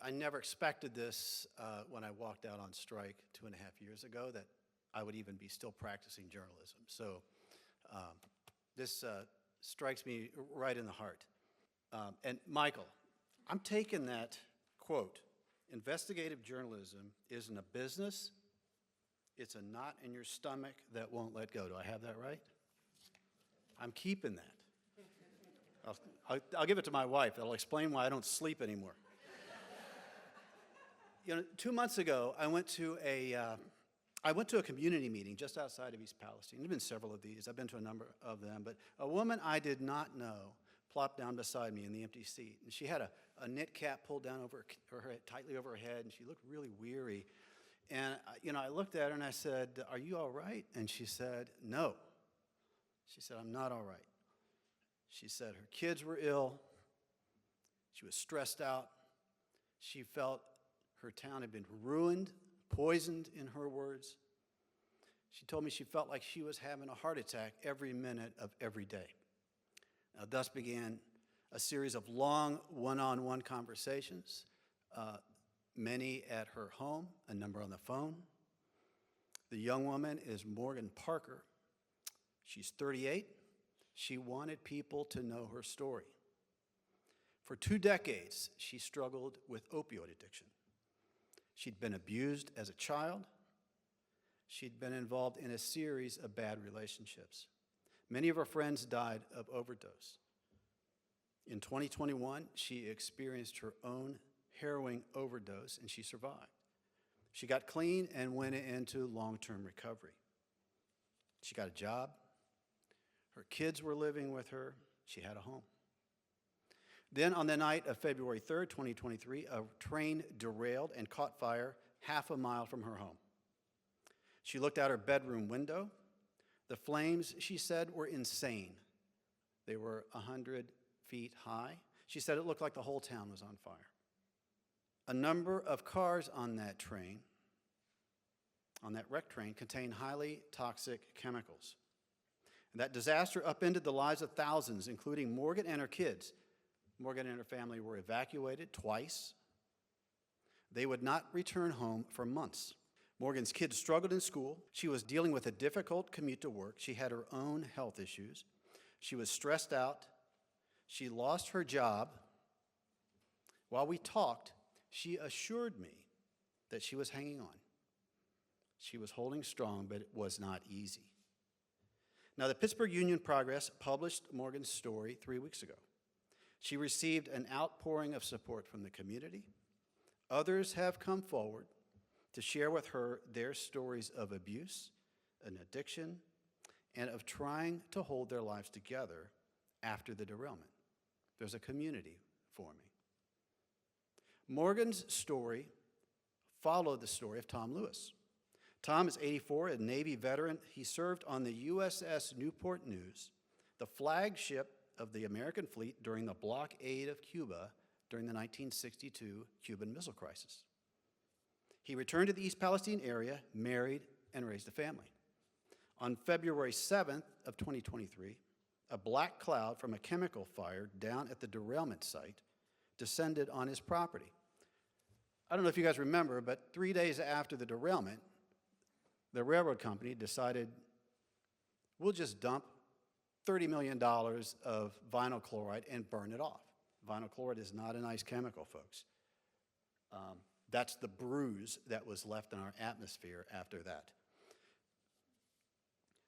I never expected this when I walked out on strike 2.5 years ago, that I would even be still practicing journalism. So this strikes me right in the heart. And Michael, I'm taking that quote, investigative journalism isn't a business, it's a knot in your stomach that won't let go. Do I have that right? I'm keeping that. I'll give it to my wife. That'll explain why I don't sleep anymore. You know, 2 months ago, I went to a community meeting just outside of East Palestine. There have been several of these. I've been to a number of them. But a woman I did not know plopped down beside me in the empty seat. And she had a knit cap pulled down over her head, tightly over her head, and she looked really weary. And, you know, I looked at her and I said, "Are you all right?" And she said, "No." She said, "I'm not all right." She said her kids were ill. She was stressed out. She felt her town had been ruined, poisoned, in her words. She told me she felt like she was having a heart attack every minute of every day. Now, thus began a series of long one-on-one conversations, many at her home, a number on the phone. The young woman is Morgan Parker. She's 38. She wanted people to know her story. For 2 decades, she struggled with opioid addiction. She'd been abused as a child. She'd been involved in a series of bad relationships. Many of her friends died of overdose. In 2021, she experienced her own harrowing overdose, and she survived. She got clean and went into long-term recovery. She got a job. Her kids were living with her. She had a home. Then on the night of February 3rd, 2023, a train derailed and caught fire half a mile from her home. She looked out her bedroom window. The flames, she said, were insane. They were 100 feet high. She said it looked like the whole town was on fire. A number of cars on that train, on that wrecked train, contained highly toxic chemicals. And that disaster upended the lives of thousands, including Morgan and her kids. Morgan and her family were evacuated twice. They would not return home for months. Morgan's kids struggled in school. She was dealing with a difficult commute to work. She had her own health issues. She was stressed out. She lost her job. While we talked, she assured me that she was hanging on. She was holding strong, but it was not easy. Now, the Pittsburgh Union Progress published Morgan's story 3 weeks ago. She received an outpouring of support from the community. Others have come forward to share with her their stories of abuse, an addiction, and of trying to hold their lives together after the derailment. There's a community forming. Morgan's story followed the story of Tom Lewis. Tom is 84, a Navy veteran. He served on the USS Newport News, the flagship of the American fleet during the blockade of Cuba during the 1962 Cuban Missile Crisis. He returned to the East Palestine area, married, and raised a family. On February 7th of 2023, a black cloud from a chemical fire down at the derailment site descended on his property. I don't know if you guys remember, but 3 days after the derailment, the railroad company decided, we'll just dump $30 million of vinyl chloride and burn it off. Vinyl chloride is not a nice chemical, folks. That's the bruise that was left in our atmosphere after that.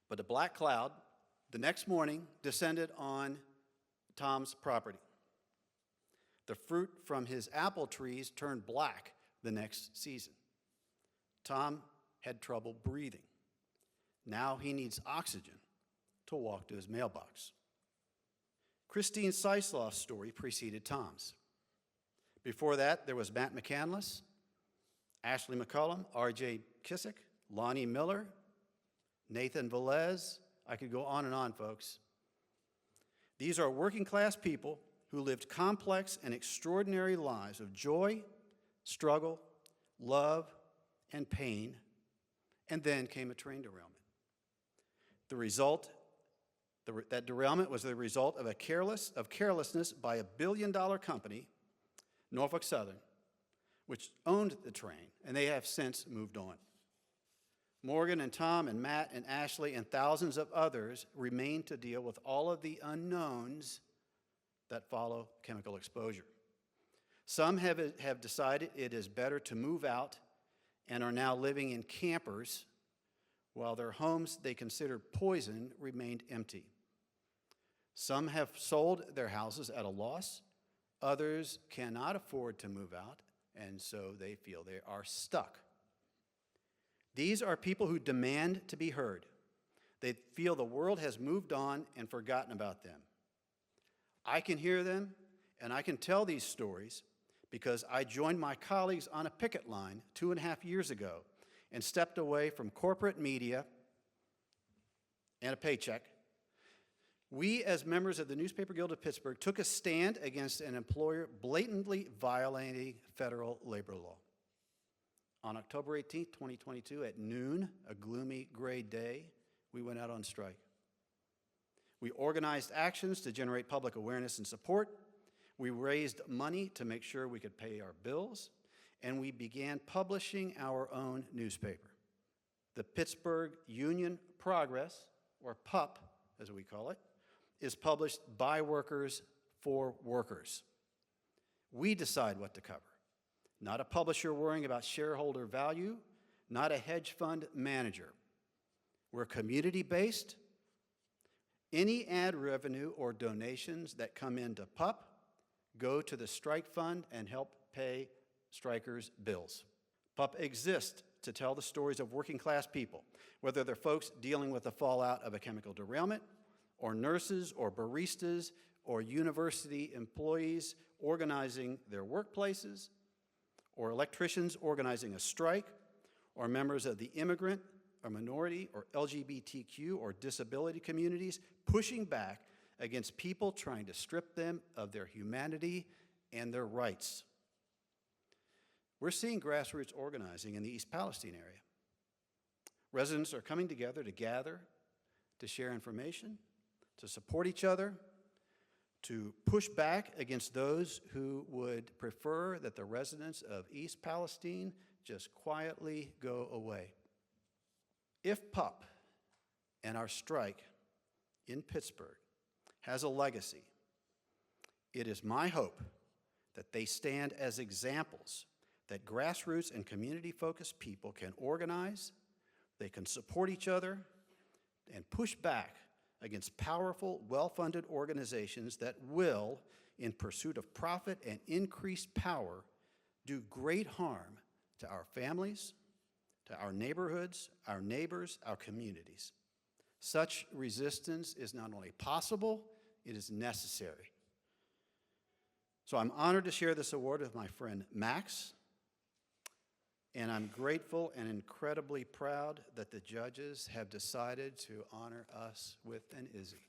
But a black cloud, the next morning, descended on Tom's property. The fruit from his apple trees turned black the next season. Tom had trouble breathing. Now he needs oxygen to walk to his mailbox. Christine Seislow's story preceded Tom's. Before that, there was Matt McCandless, Ashley McCullum, R.J. Kissick, Lonnie Miller, Nathan Velez. I could go on and on, folks. These are working class people who lived complex and extraordinary lives of joy, struggle, love, and pain, and then came a train derailment. The result, that derailment was the result of carelessness by a billion-dollar company, Norfolk Southern, which owned the train, and they have since moved on. Morgan and Tom and Matt and Ashley and thousands of others remain to deal with all of the unknowns that follow chemical exposure. Some have decided it is better to move out and are now living in campers, while their homes they considered poison remained empty. Some have sold their houses at a loss. Others cannot afford to move out. and so they feel they are stuck. These are people who demand to be heard. They feel the world has moved on and forgotten about them. I can hear them, and I can tell these stories because I joined my colleagues on a picket line 2.5 years ago and stepped away from corporate media and a paycheck. We, as members of the Newspaper Guild of Pittsburgh, took a stand against an employer blatantly violating federal labor law. On October 18, 2022, at noon, a gloomy gray day, we went out on strike. We organized actions to generate public awareness and support. We raised money to make sure we could pay our bills, and we began publishing our own newspaper. The Pittsburgh Union Progress, or PUP, as we call it, is published by workers for workers. We decide what to cover. Not a publisher worrying about shareholder value, not a hedge fund manager. We're community-based. Any ad revenue or donations that come into PUP go to the strike fund and help pay strikers' bills. PUP exists to tell the stories of working class people, whether they're folks dealing with the fallout of a chemical derailment, or nurses, or baristas, or university employees organizing their workplaces, or electricians organizing a strike, or members of the immigrant or minority or LGBTQ or disability communities pushing back against people trying to strip them of their humanity and their rights. We're seeing grassroots organizing in the East Palestine area. Residents are coming together to gather, to share information, to support each other, to push back against those who would prefer that the residents of East Palestine just quietly go away. If PUP and our strike in Pittsburgh has a legacy, it is my hope that they stand as examples that grassroots and community-focused people can organize, they can support each other, and push back against powerful, well-funded organizations that will, in pursuit of profit and increased power, do great harm to our families, to our neighborhoods, our neighbors, our communities. Such resistance is not only possible, it is necessary. So I'm honored to share this award with my friend Max, and I'm grateful and incredibly proud that the judges have decided to honor us with an Izzy.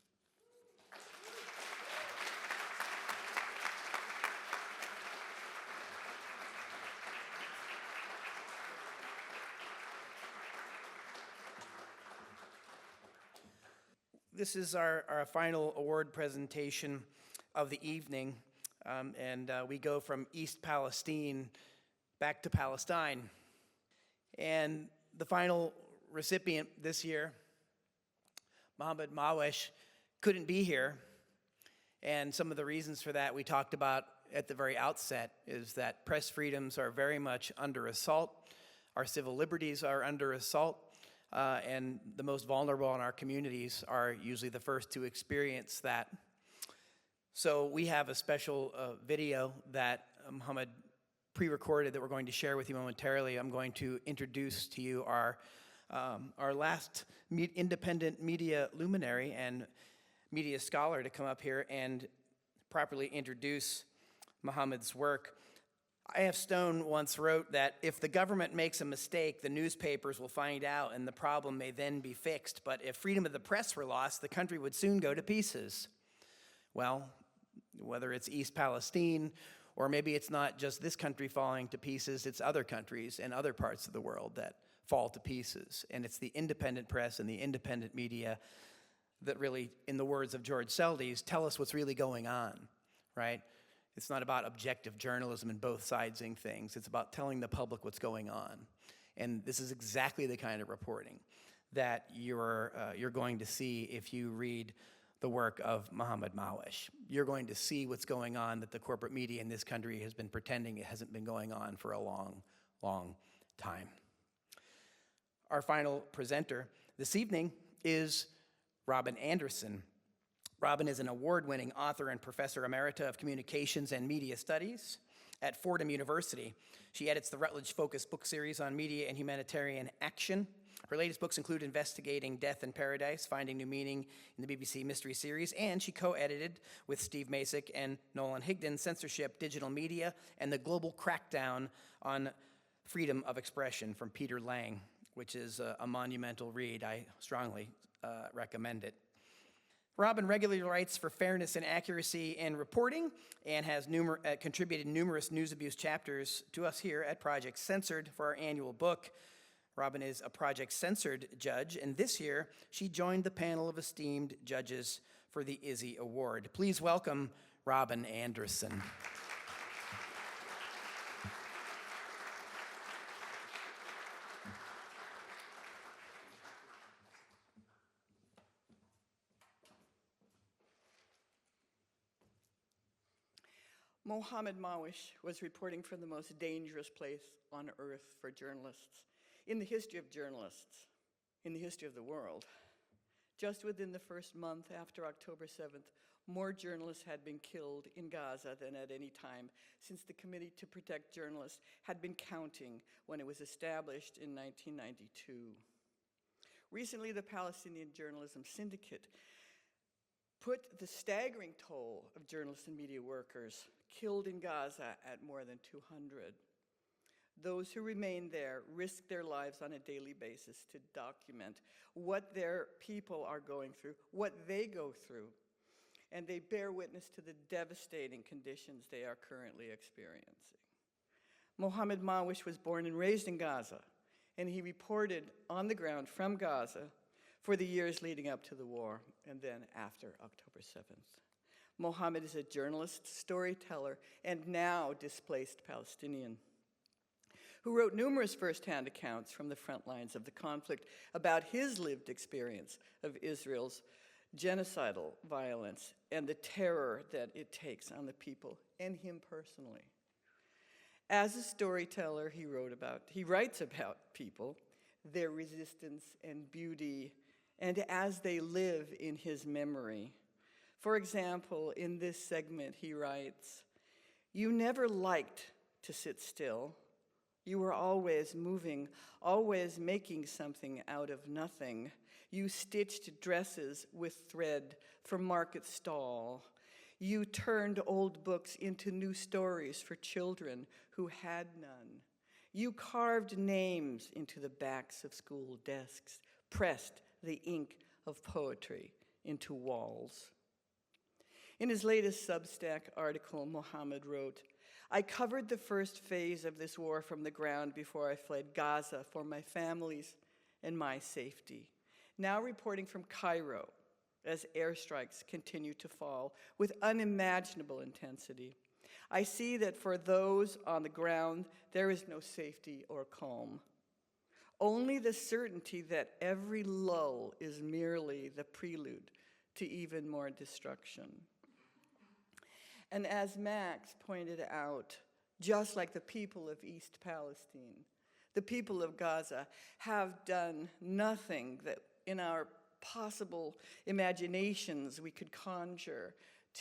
This is our final award presentation of the evening, and we go from East Palestine back to Palestine. And the final recipient this year, Mohammed Mhawish, couldn't be here. And some of the reasons for that we talked about at the very outset is that press freedoms are very much under assault. Our civil liberties are under assault. And the most vulnerable in our communities are usually the first to experience that. So we have a special video that Mohammed pre-recorded that we're going to share with you momentarily. I'm going to introduce to you our last independent media luminary and media scholar to come up here and properly introduce Mohammed's work. I.F. Stone once wrote that if the government makes a mistake, the newspapers will find out and the problem may then be fixed. But if freedom of the press were lost, the country would soon go to pieces. Well, whether it's East Palestine, or maybe it's not just this country falling to pieces, it's other countries and other parts of the world that fall to pieces. And it's the independent press and the independent media that really, in the words of George Seldes, tell us what's really going on, right? It's not about objective journalism and both sidesing things. It's about telling the public what's going on. And this is exactly the kind of reporting that you're going to see if you read the work of Mohammed Mhawish. You're going to see what's going on that the corporate media in this country has been pretending it hasn't been going on for a long, long time. Our final presenter this evening is Robin Anderson. Robin is an award-winning author and professor emerita of communications and media studies at Fordham University. She edits the Routledge Focus book series on media and humanitarian action. Her latest books include Investigating Death in Paradise, Finding New Meaning in the BBC Mystery Series, and she co-edited with Steve Mellon and Nolan Higdon, Censorship, Digital Media, and the Global Crackdown on Freedom of Expression from Peter Lang, which is a monumental read. I strongly recommend it. Robin regularly writes for fairness and accuracy in reporting and has contributed numerous news abuse chapters to us here at Project Censored for our annual book. Robin is a Project Censored judge, and this year she joined the panel of esteemed judges for the Izzy Award. Please welcome Robin Anderson. Mohammed Mhawish was reporting from the most dangerous place on earth for journalists, in the history of journalists, in the history of the world. Just within the first month after October 7th, more journalists had been killed in Gaza than at any time since the Committee to Protect Journalists had been counting when it was established in 1992. Recently, the Palestinian Journalism Syndicate put the staggering toll of journalists and media workers killed in Gaza at more than 200. Those who remain there risk their lives on a daily basis to document what their people are going through, what they go through, and they bear witness to the devastating conditions they are currently experiencing. Mohammed Mhawish was born and raised in Gaza, and he reported on the ground from Gaza for the years leading up to the war and then after October 7th. Mohammed is a journalist, storyteller, and now displaced Palestinian, who wrote numerous firsthand accounts from the front lines of the conflict about his lived experience of Israel's genocidal violence and the terror that it takes on the people and him personally. As a storyteller, he writes about people, their resistance and beauty, and as they live in his memory. For example, in this segment, he writes, "You never liked to sit still. You were always moving, always making something out of nothing. You stitched dresses with thread from market stall. You turned old books into new stories for children who had none. You carved names into the backs of school desks, pressed the ink of poetry into walls." In his latest Substack article, Mohammed wrote, "I covered the first phase of this war from the ground before I fled Gaza for my family's and my safety. Now reporting from Cairo as airstrikes continue to fall with unimaginable intensity. I see that for those on the ground, there is no safety or calm. Only the certainty that every lull is merely the prelude to even more destruction." And as Max pointed out, just like the people of East Palestine, the people of Gaza have done nothing that in our possible imaginations we could conjure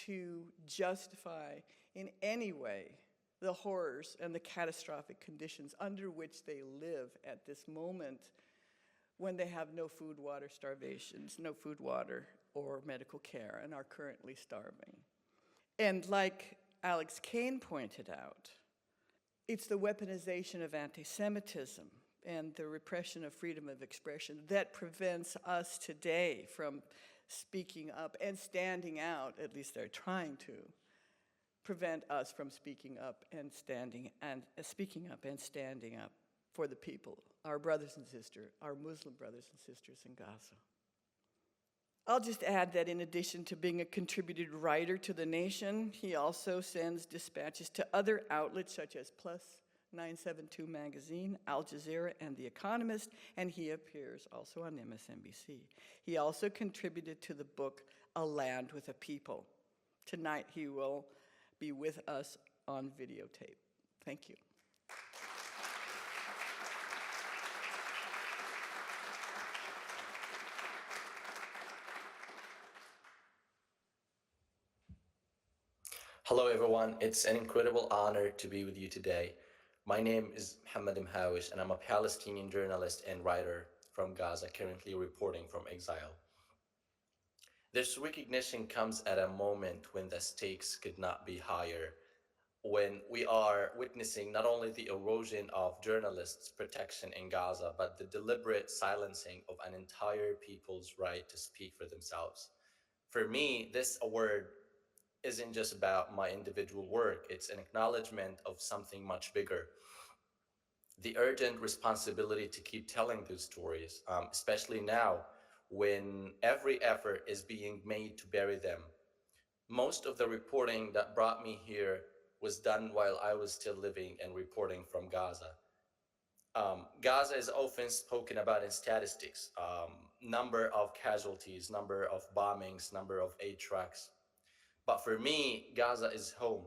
to justify in any way the horrors and the catastrophic conditions under which they live at this moment when they have no food, water, starvations, no food, water, or medical care, and are currently starving. And like Alex Kane pointed out, it's the weaponization of anti-Semitism and the repression of freedom of expression that prevents us today from speaking up and standing out, at least they're trying to, prevent us from speaking up and standing up for the people, our brothers and sisters, our Muslim brothers and sisters in Gaza. I'll just add that in addition to being a contributed writer to The Nation, he also sends dispatches to other outlets such as Plus 972 Magazine, Al Jazeera, and The Economist, and he appears also on MSNBC. He also contributed to the book A Land with a People. Tonight he will be with us on videotape. Thank you. Hello, everyone. It's an incredible honor to be with you today. My name is Mohammed Mhawish, and I'm a Palestinian journalist and writer from Gaza, currently reporting from exile. This recognition comes at a moment when the stakes could not be higher, when we are witnessing not only the erosion of journalists' protection in Gaza, but the deliberate silencing of an entire people's right to speak for themselves. For me, this award isn't just about my individual work, it's an acknowledgement of something much bigger. The urgent responsibility to keep telling those stories, especially now when every effort is being made to bury them. Most of the reporting that brought me here was done while I was still living and reporting from Gaza. Gaza is often spoken about in statistics, number of casualties, number of bombings, number of aid trucks. But for me, Gaza is home.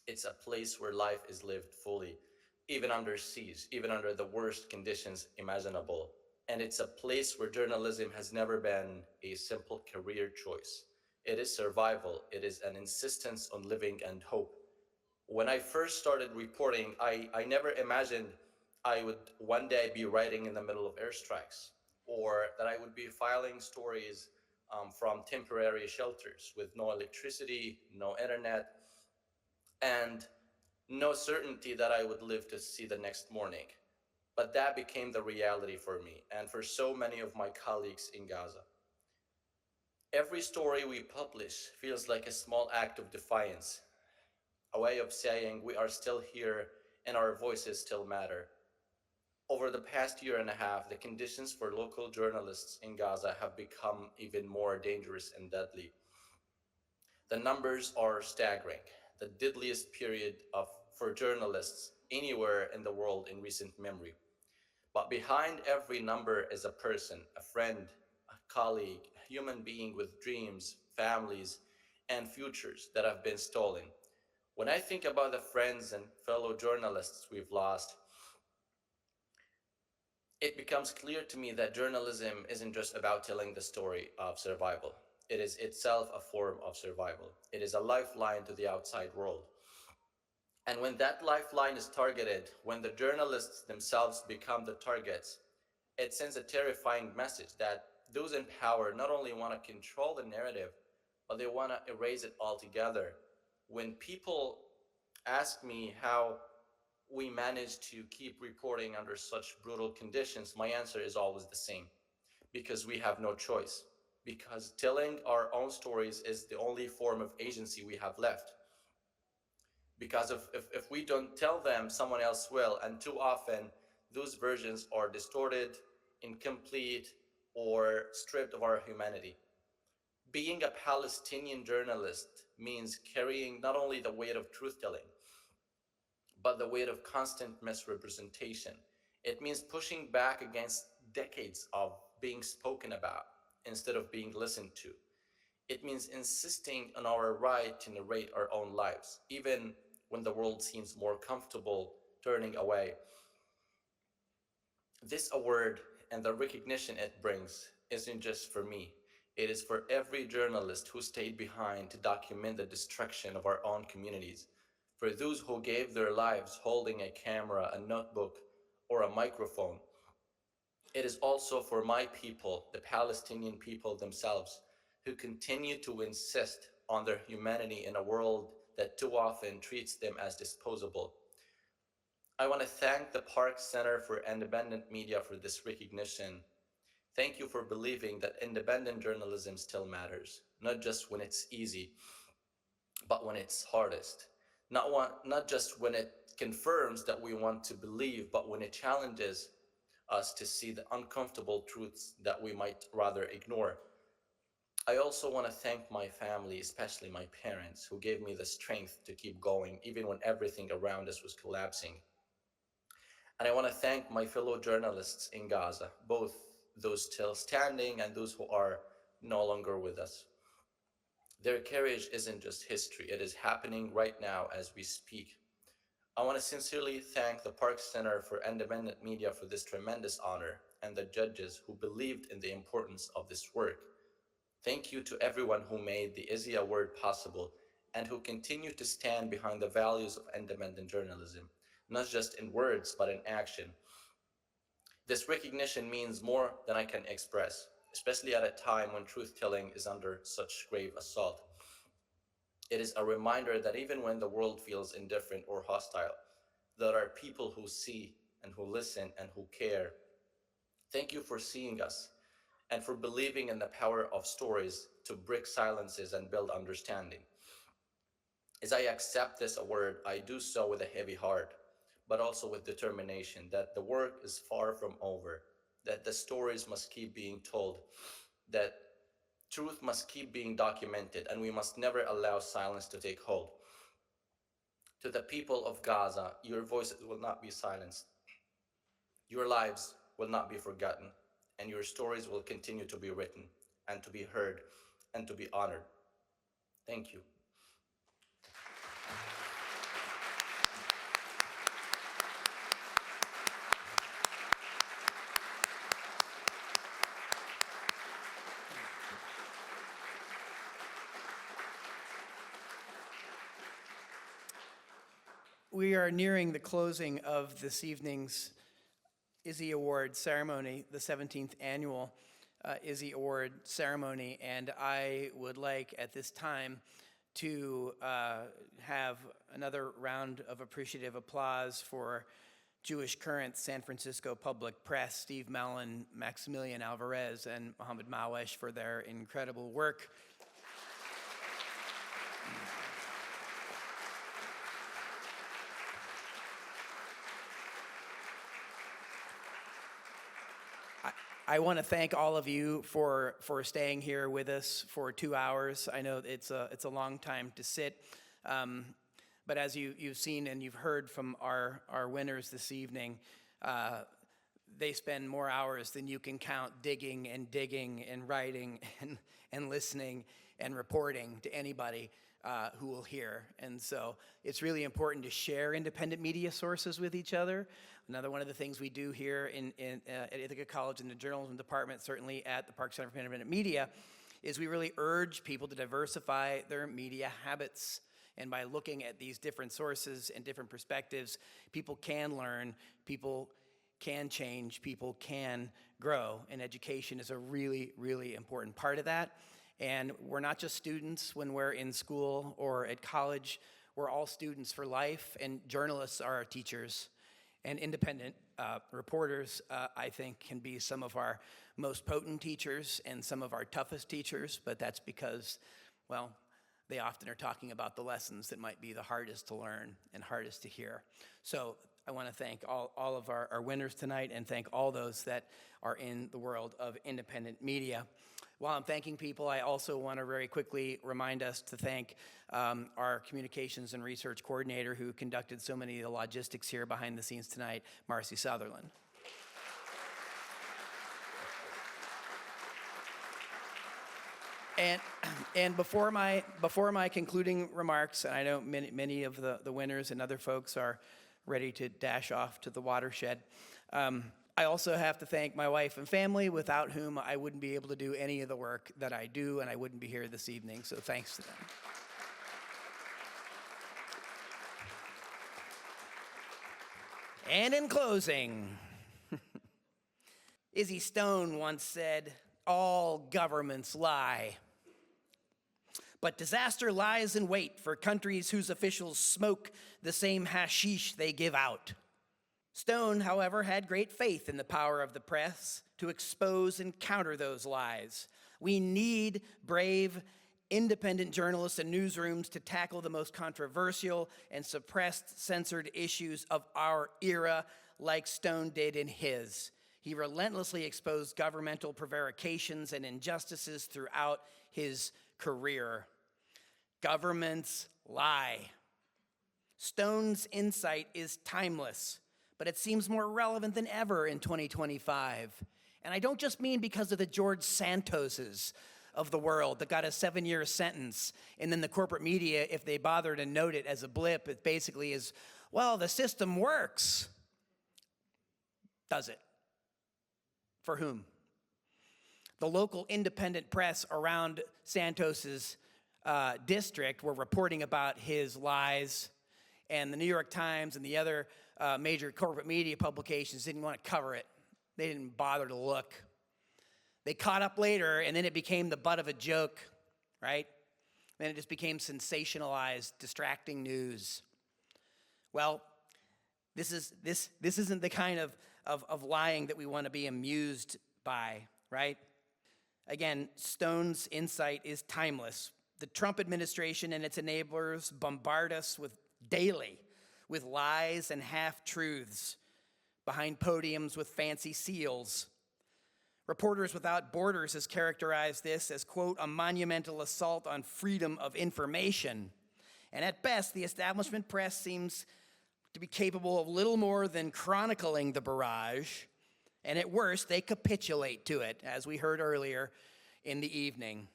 It's a place where life is lived fully, even under siege, even under the worst conditions imaginable. And it's a place where journalism has never been a simple career choice. It is survival. It is an insistence on living and hope. When I first started reporting, I never imagined I would one day be writing in the middle of airstrikes, or that I would be filing stories from temporary shelters with no electricity, no internet, and no certainty that I would live to see the next morning. But that became the reality for me and for so many of my colleagues in Gaza. Every story we publish feels like a small act of defiance, a way of saying we are still here and our voices still matter. Over the past year and a half, the conditions for local journalists in Gaza have become even more dangerous and deadly. The numbers are staggering, the deadliest period for journalists anywhere in the world in recent memory. But behind every number is a person, a friend, a colleague, a human being with dreams, families, and futures that have been stolen. When I think about the friends and fellow journalists we've lost, it becomes clear to me that journalism isn't just about telling the story of survival. It is itself a form of survival. It is a lifeline to the outside world. And when that lifeline is targeted, when the journalists themselves become the targets, it sends a terrifying message that those in power not only want to control the narrative, but they want to erase it altogether. When people ask me how we manage to keep reporting under such brutal conditions, my answer is always the same. Because we have no choice. Because telling our own stories is the only form of agency we have left. Because if we don't tell them, someone else will, and too often those versions are distorted, incomplete, or stripped of our humanity. Being a Palestinian journalist means carrying not only the weight of truth-telling, but the weight of constant misrepresentation. It means pushing back against decades of being spoken about instead of being listened to. It means insisting on our right to narrate our own lives, even when the world seems more comfortable turning away. This award and the recognition it brings isn't just for me. It is for every journalist who stayed behind to document the destruction of our own communities, for those who gave their lives holding a camera, a notebook, or a microphone. It is also for my people, the Palestinian people themselves, who continue to insist on their humanity in a world that too often treats them as disposable. I want to thank the Park Center for Independent Media for this recognition. Thank you for believing that independent journalism still matters, not just when it's easy, but when it's hardest. Not just when it confirms that we want to believe, but when it challenges us to see the uncomfortable truths that we might rather ignore. I also want to thank my family, especially my parents, who gave me the strength to keep going, even when everything around us was collapsing. And I want to thank my fellow journalists in Gaza, both those still standing and those who are no longer with us. Their courage isn't just history, it is happening right now as we speak. I want to sincerely thank the Park Center for Independent Media for this tremendous honor, and the judges who believed in the importance of this work. Thank you to everyone who made the Izzy Award possible, and who continue to stand behind the values of independent journalism, not just in words, but in action. This recognition means more than I can express, especially at a time when truth-telling is under such grave assault. It is a reminder that even when the world feels indifferent or hostile, there are people who see and who listen and who care. Thank you for seeing us and for believing in the power of stories to break silences and build understanding. As I accept this award, I do so with a heavy heart, but also with determination that the work is far from over, that the stories must keep being told, that truth must keep being documented, and we must never allow silence to take hold. To the people of Gaza, your voices will not be silenced. Your lives will not be forgotten, and your stories will continue to be written and to be heard and to be honored. Thank you. We are nearing the closing of this evening's Izzy Award ceremony, the 17th annual Izzy Award ceremony, and I would like at this time to have another round of appreciative applause for Jewish Currents, San Francisco Public Press, Steve Mellon, Maximillian Alvarez, and Mohammed Mhawish for their incredible work. I want to thank all of you for staying here with us for 2 hours. I know it's a long time to sit, but as you've seen and you've heard from our winners this evening, they spend more hours than you can count digging and writing and listening and reporting to anybody who will hear. And so it's really important to share independent media sources with each other. Another one of the things we do here at Ithaca College in the journalism department, certainly at the Park Center for Independent Media, is we really urge people to diversify their media habits. And by looking at these different sources and different perspectives, people can learn, people can change, people can grow. And education is a really, really important part of that. And we're not just students when we're in school or at college. We're all students for life, and journalists are our teachers. And independent reporters, I think, can be some of our most potent teachers and some of our toughest teachers, but that's because, well, they often are talking about the lessons that might be the hardest to learn and hardest to hear. So I want to thank all of our winners tonight and thank all those that are in the world of independent media. While I'm thanking people, I also want to very quickly remind us to thank our communications and research coordinator who conducted so many of the logistics here behind the scenes tonight, Marcy Sutherland. And before my concluding remarks, and I know many of the winners and other folks are ready to dash off to the watershed, I also have to thank my wife and family, without whom I wouldn't be able to do any of the work that I do, and I wouldn't be here this evening, so thanks to them. And in closing, Izzy Stone once said, "All governments lie. But disaster lies in wait for countries whose officials smoke the same hashish they give out." Stone, however, had great faith in the power of the press to expose and counter those lies. We need brave, independent journalists and newsrooms to tackle the most controversial and suppressed, censored issues of our era, like Stone did in his. He relentlessly exposed governmental prevarications and injustices throughout his career. Governments lie. Stone's insight is timeless, but it seems more relevant than ever in 2025. And I don't just mean because of the George Santoses of the world that got a 7-year sentence, and then the corporate media, if they bother to note it as a blip, it basically is, well, the system works. Does it? For whom? The local independent press around Santos's district were reporting about his lies, and the New York Times and the other major corporate media publications didn't want to cover it. They didn't bother to look. They caught up later, and then it became the butt of a joke, right? Then it just became sensationalized, distracting news. Well, this isn't the kind of lying that we want to be amused by, right? Again, Stone's insight is timeless. The Trump administration and its enablers bombard us daily with lies and half-truths behind podiums with fancy seals. Reporters Without Borders has characterized this as, quote, a monumental assault on freedom of information. And at best, the establishment press seems to be capable of little more than chronicling the barrage, and at worst, they capitulate to it, as we heard earlier in the evening.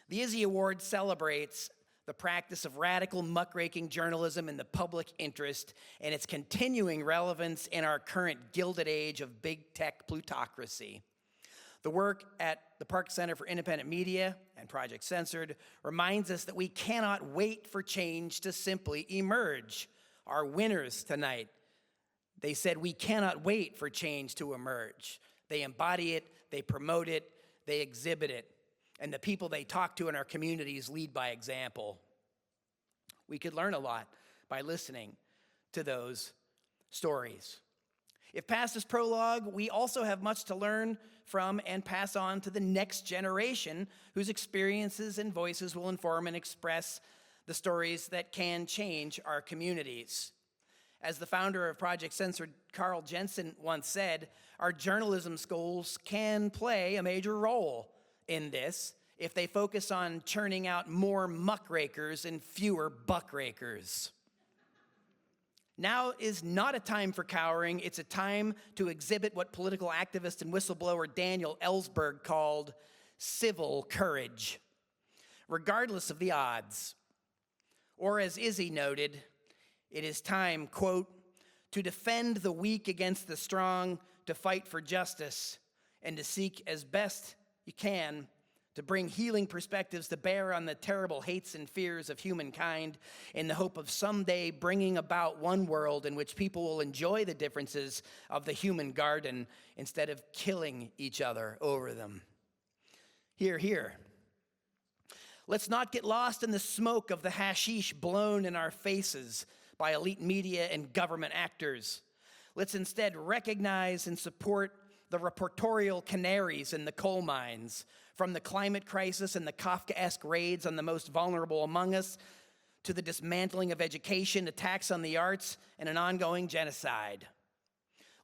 The Izzy Award celebrates the practice of radical muckraking journalism in the public interest and its continuing relevance in our current gilded age of big tech plutocracy. The work at the Park Center for Independent Media and Project Censored reminds us that we cannot wait for change to simply emerge. Our winners tonight, they said we cannot wait for change to emerge. They embody it, they promote it, they exhibit it, and the people they talk to in our communities lead by example. We could learn a lot by listening to those stories. If past is prologue, we also have much to learn from and pass on to the next generation whose experiences and voices will inform and express the stories that can change our communities. As the founder of Project Censored, Carl Jensen, once said, our journalism schools can play a major role in this if they focus on churning out more muckrakers and fewer buckrakers. Now is not a time for cowering. It's a time to exhibit what political activist and whistleblower Daniel Ellsberg called civil courage, regardless of the odds. Or as Izzy noted, it is time, quote, to defend the weak against the strong, to fight for justice, and to seek as best you can to bring healing perspectives to bear on the terrible hates and fears of humankind in the hope of someday bringing about one world in which people will enjoy the differences of the human garden instead of killing each other over them. Hear, hear. Let's not get lost in the smoke of the hashish blown in our faces by elite media and government actors. Let's instead recognize and support the reportorial canaries in the coal mines, from the climate crisis and the Kafkaesque raids on the most vulnerable among us, to the dismantling of education, attacks on the arts, and an ongoing genocide.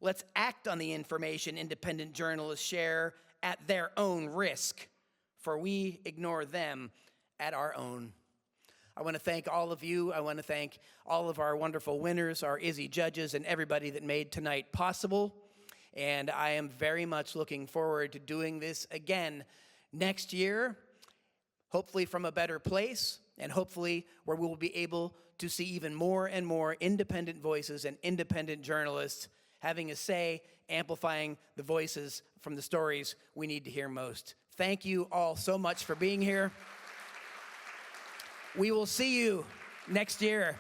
Let's act on the information independent journalists share at their own risk, for we ignore them at our own. I want to thank all of you. I want to thank all of our wonderful winners, our Izzy judges, and everybody that made tonight possible. And I am very much looking forward to doing this again next year, hopefully from a better place, and hopefully where we will be able to see even more and more independent voices and independent journalists having a say, amplifying the voices from the stories we need to hear most. Thank you all so much for being here. We will see you next year.